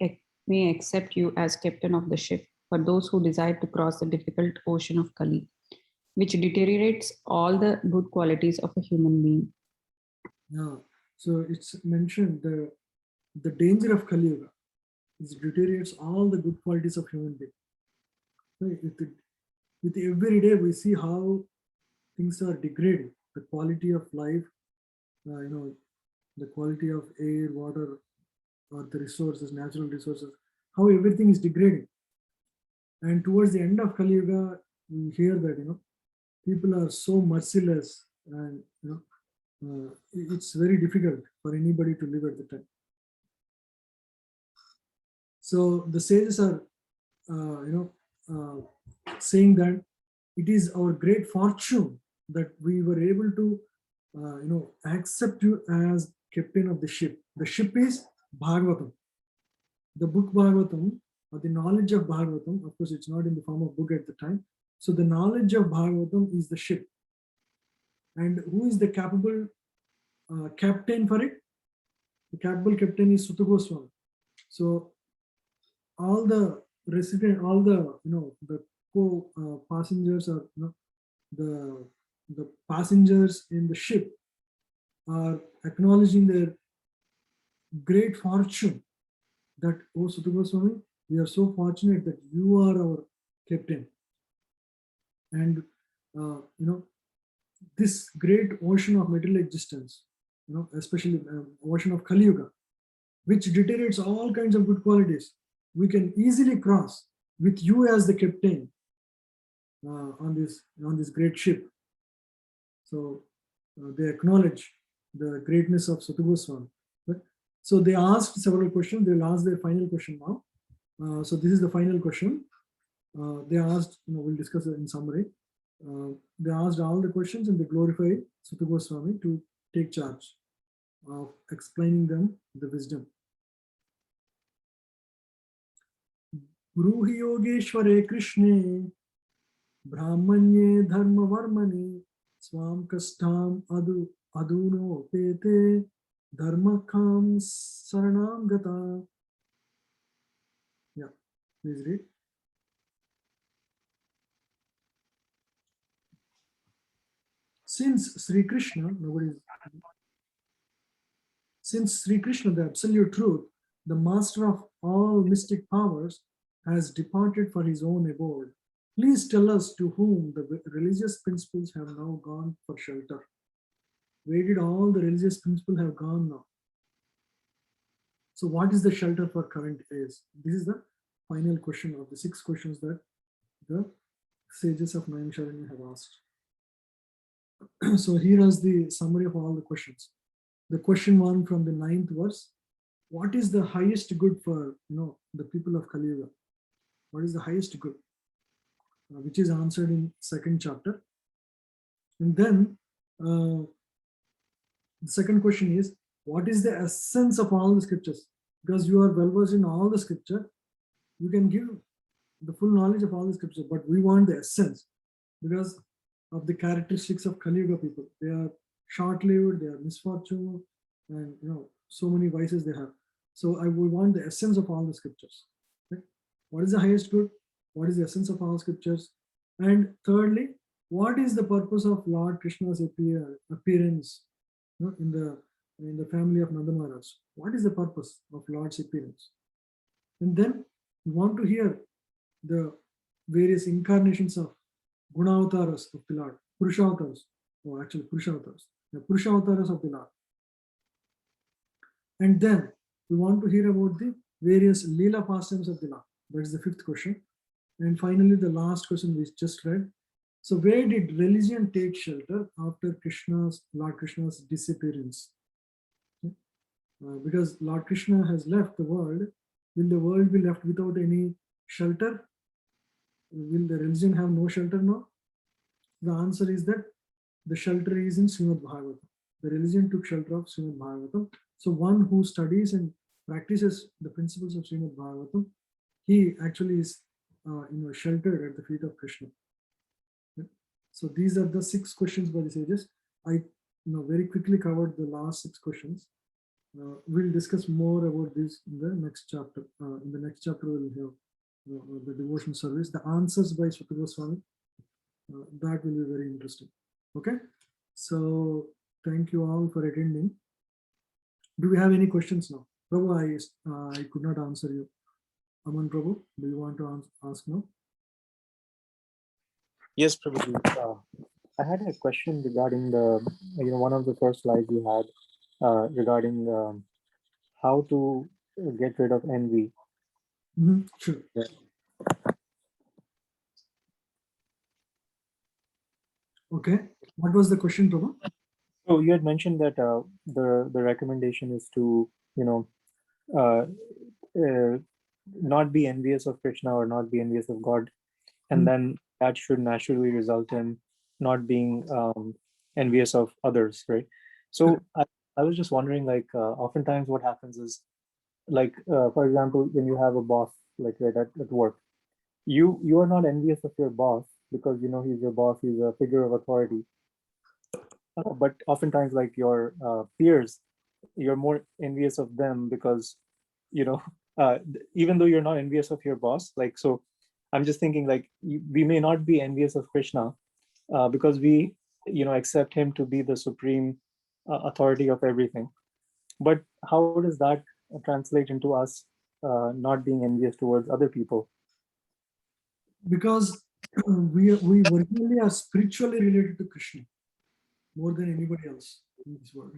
may accept you as captain of the ship for those who desire to cross the difficult ocean of Kali, which deteriorates all the good qualities of a human being. Yeah, so it's mentioned the danger of Kali Yuga. It deteriorates all the good qualities of human being. So with every day we see how things are degrading. The quality of life, the quality of air, water, or the resources, natural resources, how everything is degrading. And towards the end of Kali Yuga, we hear that people are so merciless, and it's very difficult for anybody to live at the time. So the sages are, saying that it is our great fortune that we were able to, accept you as captain of the ship. The ship is Bhagavatam. The book Bhagavatam, or the knowledge of Bhagavatam, of course, it's not in the form of book at the time. So the knowledge of Bhagavatam is the ship. And who is the capable captain for it? The capable captain is Sutta Goswami. So all the resident, all the the passengers or the passengers in the ship are acknowledging their great fortune that, oh Sutta Goswami, we are so fortunate that you are our captain. And this great ocean of material existence, especially ocean of Kali Yuga, which deteriorates all kinds of good qualities, we can easily cross with you as the captain on this great ship. So they acknowledge the greatness of Sutta Goswami. Right? So they asked several questions. They will ask their final question now. So this is the final question. They asked, we'll discuss it in summary. They asked all the questions and they glorified Sutta Goswami to take charge of explaining them the wisdom. Bruhi Yogeshware Krishne Brahmanye Dharma Varmani Swam Kastam Aduno Pete Dharmakam Saranam Gata. Yeah, please read. Since Sri Krishna, the absolute truth, the master of all mystic powers, has departed for his own abode, please tell us to whom the religious principles have now gone for shelter. Where did all the religious principles have gone now? So what is the shelter for current age? This is the final question of the 6 questions that the sages of Naimisharanya have asked. So here is the summary of all the questions. The question 1 from the 9th verse: what is the highest good for the people of Kali Yuga? What is the highest good? Which is answered in 2nd chapter. And then the second question is, what is the essence of all the scriptures? Because you are well versed in all the scripture, you can give the full knowledge of all the scripture, but we want the essence because of the characteristics of Kali Yuga people. They are short-lived, they are misfortune, and so many vices they have. So we want the essence of all the scriptures. Okay? What is the highest good? What is the essence of all scriptures? And thirdly, what is the purpose of Lord Krishna's appearance in the family of Nanda Maharaj? What is the purpose of Lord's appearance? And then we want to hear the various incarnations of Gunavataras of the Lord, Purushavatas, Purushavatas, the Purushavatas of the Lord. And then we want to hear about the various Leela pastimes of the Lord. That is the 5th question. And finally, the last question we just read. So where did religion take shelter after Lord Krishna's disappearance? Because Lord Krishna has left the world, will the world be left without any shelter? Will the religion have no shelter now? The answer is that the shelter is in Srimad Bhagavatam. The religion took shelter of Srimad Bhagavatam. So one who studies and practices the principles of Srimad Bhagavatam, he actually is sheltered at the feet of Krishna. Okay? So these are the 6 questions by the sages. I very quickly covered the last 6 questions. We'll discuss more about this in the next chapter. In the next chapter, we'll have the devotion service, the answers by Sutta Goswami. That will be very interesting. Okay, so thank you all for attending. Do we have any questions now? Prabhu, I could not answer you. Aman Prabhu, do you want to ask now? Yes, Prabhuji. I had a question regarding the, one of the first slides you had regarding how to get rid of envy. Sure. Yeah. Okay. What was the question, Prabhu? So you had mentioned that the recommendation is to, uh, uh, not be envious of Krishna or not be envious of God, and Mm. then that should naturally result in not being envious of others, right? So I was just wondering, like, oftentimes what happens is, like, for example, when you have a boss, like right at work, you are not envious of your boss because he's your boss, he's a figure of authority. But oftentimes, like your peers, you're more envious of them because you know even though you're not envious of your boss, like, so I'm just thinking, like, we may not be envious of Krishna because we accept him to be the supreme authority of everything. But how does that translate into us not being envious towards other people? Because we originally are spiritually related to Krishna more than anybody else in this world.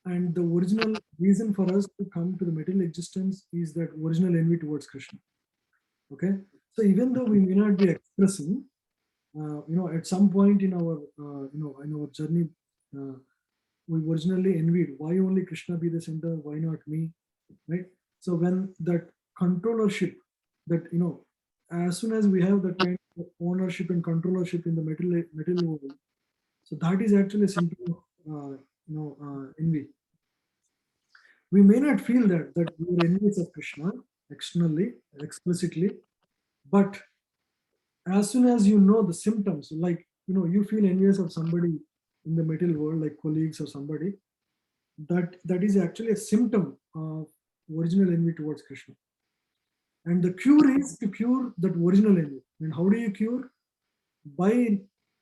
And the original reason for us to come to the material existence is that original envy towards Krishna. Okay, so even though we may not be expressing, at some point in our, in our journey, we originally envied, why only Krishna be the center, why not me, right? So when that controllership, that, as soon as we have that kind of ownership and controllership in the material world, so that is actually a symptom of, envy. We may not feel that we are envious of Krishna externally, explicitly, but as soon as you know the symptoms, like, you feel envious of somebody in the material world, like colleagues or somebody, that is actually a symptom of original envy towards Krishna. And the cure is to cure that original envy. And how do you cure? By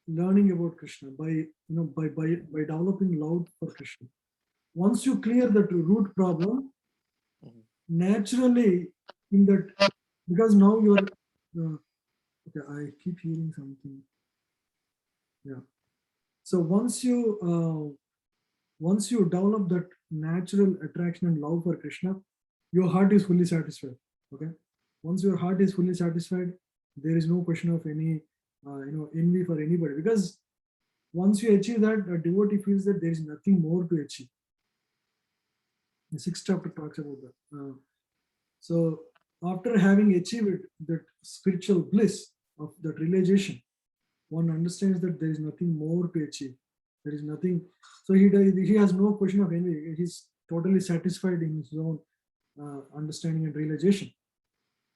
learning about Krishna, by developing love for Krishna. Once you clear that root problem, naturally, in that, because now you're okay, I keep hearing something. Yeah. So once you develop that natural attraction and love for Krishna, your heart is fully satisfied. Okay. Once your heart is fully satisfied, there is no question of any envy for anybody, because once you achieve that, a devotee feels that there is nothing more to achieve. The 6th chapter talks about that. So after having achieved that spiritual bliss of that realization, one understands that there is nothing more to achieve. There is nothing. So he has no question of envy. He's totally satisfied in his own understanding and realization.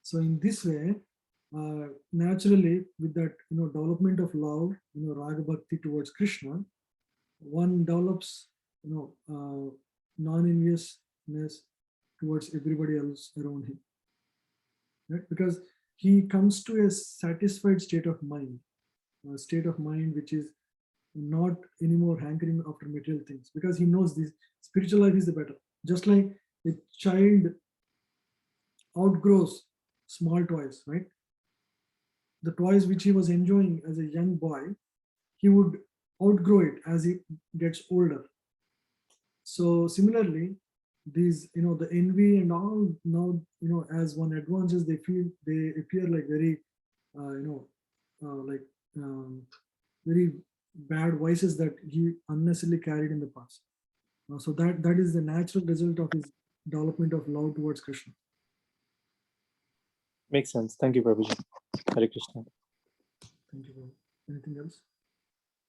So in this way, naturally, with that development of love, raga bhakti towards Krishna, one develops non-enviousness towards everybody else around him, right? Because he comes to a satisfied state of mind, a state of mind which is not anymore hankering after material things, because he knows this spiritual life is the better. Just like a child outgrows small toys, right? The toys which he was enjoying as a young boy, he would outgrow it as he gets older. So similarly, these, the envy and all, now, as one advances, they appear like very, very bad vices that he unnecessarily carried in the past. So that is the natural result of his development of love towards Krishna. Makes sense. Thank you, Prabhuji. Hare Krishna. Thank you. Anything else?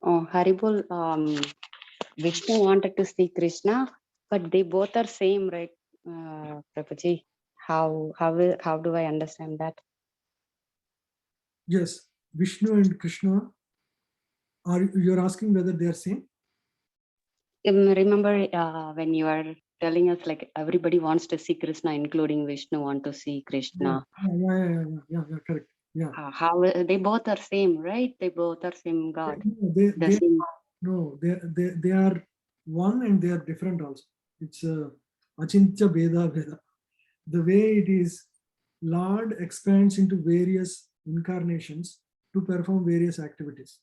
Oh, Haribol, Vishnu wanted to see Krishna, but they both are same, right, Prabhuji? How do I understand that? Yes, Vishnu and Krishna. You're asking whether they are same? Remember when you are telling us like everybody wants to see Krishna, including Vishnu want to see Krishna. Yeah, correct. Yeah. How they both are same, right? They both are same God. They are one and they are different also. It's achintya beda beda. The way it is, Lord expands into various incarnations to perform various activities.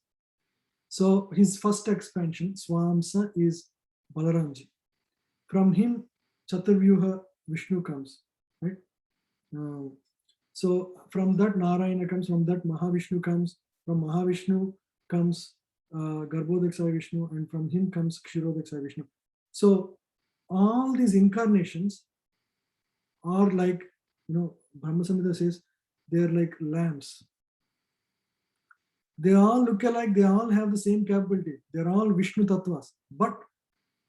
So his first expansion, Swamsa, is Balaramji. From him, Chaturvyuha Vishnu comes, right? So from that Narayana comes, from that Mahavishnu comes, from Mahavishnu comes Garbhodakshaya Vishnu, and from him comes Kshirodakshaya Vishnu. So all these incarnations are like, Brahma Samhita says, they're like lamps. They all look alike, they all have the same capability. They're all Vishnu Tattvas. But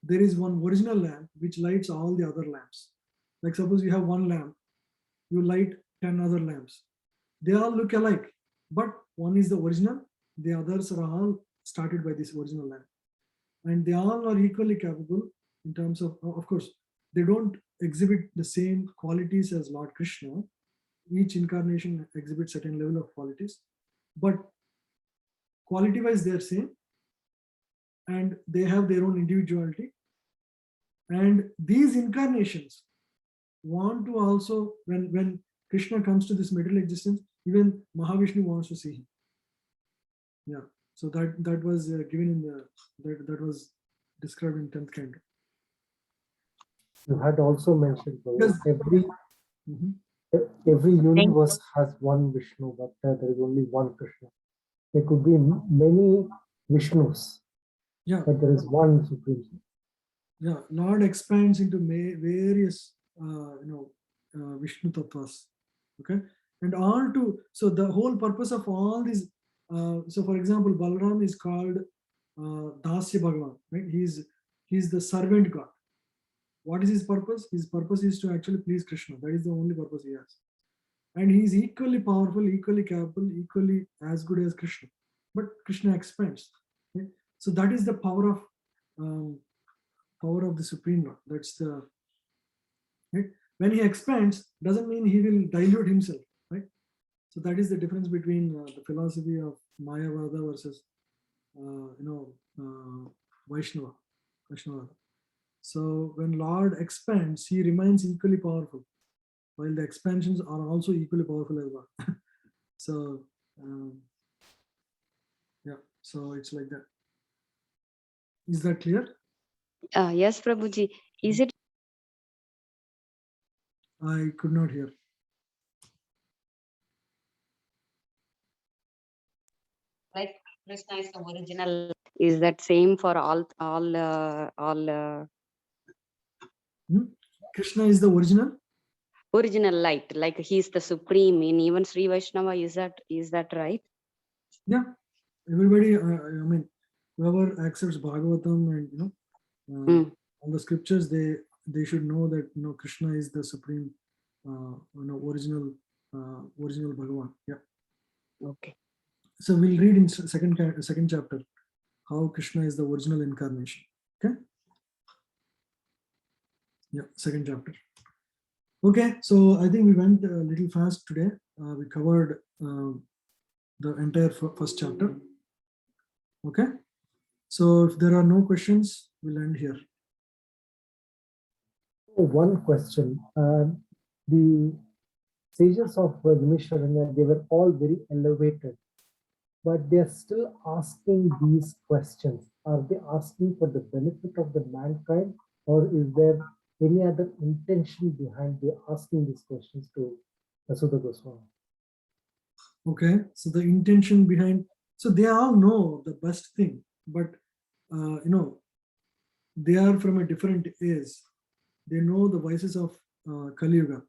there is one original lamp which lights all the other lamps. Like suppose you have one lamp, you light 10 other lamps. They all look alike, but one is the original, the others are all started by this original lamp. And they all are equally capable in terms of course, they don't exhibit the same qualities as Lord Krishna. Each incarnation exhibits certain level of qualities, but quality wise they are same, and they have their own individuality. And these incarnations want to also, when Krishna comes to this material existence, even Mahavishnu wants to see him. Yeah, so that was given in the that was described in 10th canto. You had also mentioned Yes. every universe has one Vishnu, but there is only one Krishna. There could be many Vishnus, Yeah, but there is one Supreme. yeah. Lord expands into various Vishnu Tattvas. Okay, and all to, so the whole purpose of all these. So, for example, Balram is called Dasya Bhagavan, right? He's the servant God. What is his purpose? His purpose is to actually please Krishna. That is the only purpose he has. And he is equally powerful, equally capable, equally as good as Krishna. But Krishna expands. Okay? So that is the power of the Supreme Lord. That's the right? When he expands, doesn't mean he will dilute himself, right? So that is the difference between the philosophy of Mayavada versus Vaishnava. So when Lord expands, he remains equally powerful, while the expansions are also equally powerful as well. So yeah, so it's like that. Is that clear? Yes, Prabhuji. Is it I could not hear. like Krishna is the original? Is that same for all? Krishna is the original light, like he's the supreme in even Sri Vaishnava. Is that right? Yeah, everybody. I mean, whoever accepts Bhagavatam and all the scriptures, they should know that Krishna is the supreme, original Bhagavan. Yeah. Okay. So we'll read in second chapter how Krishna is the original incarnation. Okay. Yeah, second chapter. Okay, so I think we went a little fast today. We covered the entire first chapter. Okay, so if there are no questions, we'll end here. One question. The sages of Nimisharanya, they were all very elevated, but they're still asking these questions. Are they asking for the benefit of the mankind, or is there any other intention behind they asking these questions to Sutta Goswami? Okay, so the intention behind, so they all know the best thing, but they are from a different age. They know the vices of Kali Yuga.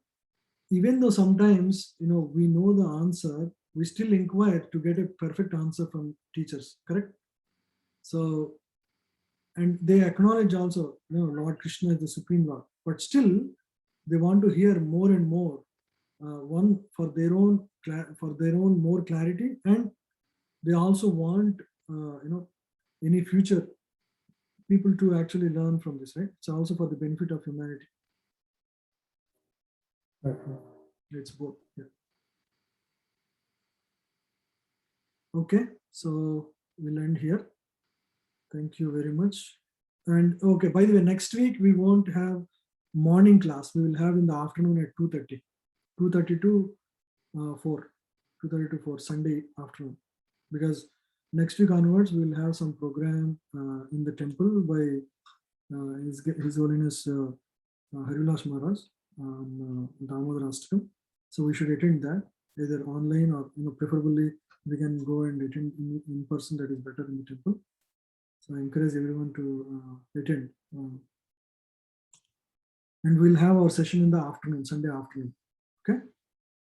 Even though sometimes we know the answer, we still inquire to get a perfect answer from teachers, correct? So, and they acknowledge also, Lord Krishna is the Supreme Lord, but still they want to hear more and more, one for their own more clarity, and they also want any future people to actually learn from this, right? It's also for the benefit of humanity. It's both. Yeah. Okay, so we'll end here. Thank you very much. And okay, by the way, next week we won't have morning class. We will have in the afternoon at 2:30. 2:30 to 4. 2:30 to 4 Sunday afternoon. Because next week onwards we will have some program in the temple by His Holiness Harivilas Maharaj on Damodar Ashtakam. So we should attend that either online or preferably we can go and attend in person, that is better in the temple. So I encourage everyone to attend. And we'll have our session in the afternoon, Sunday afternoon. Okay.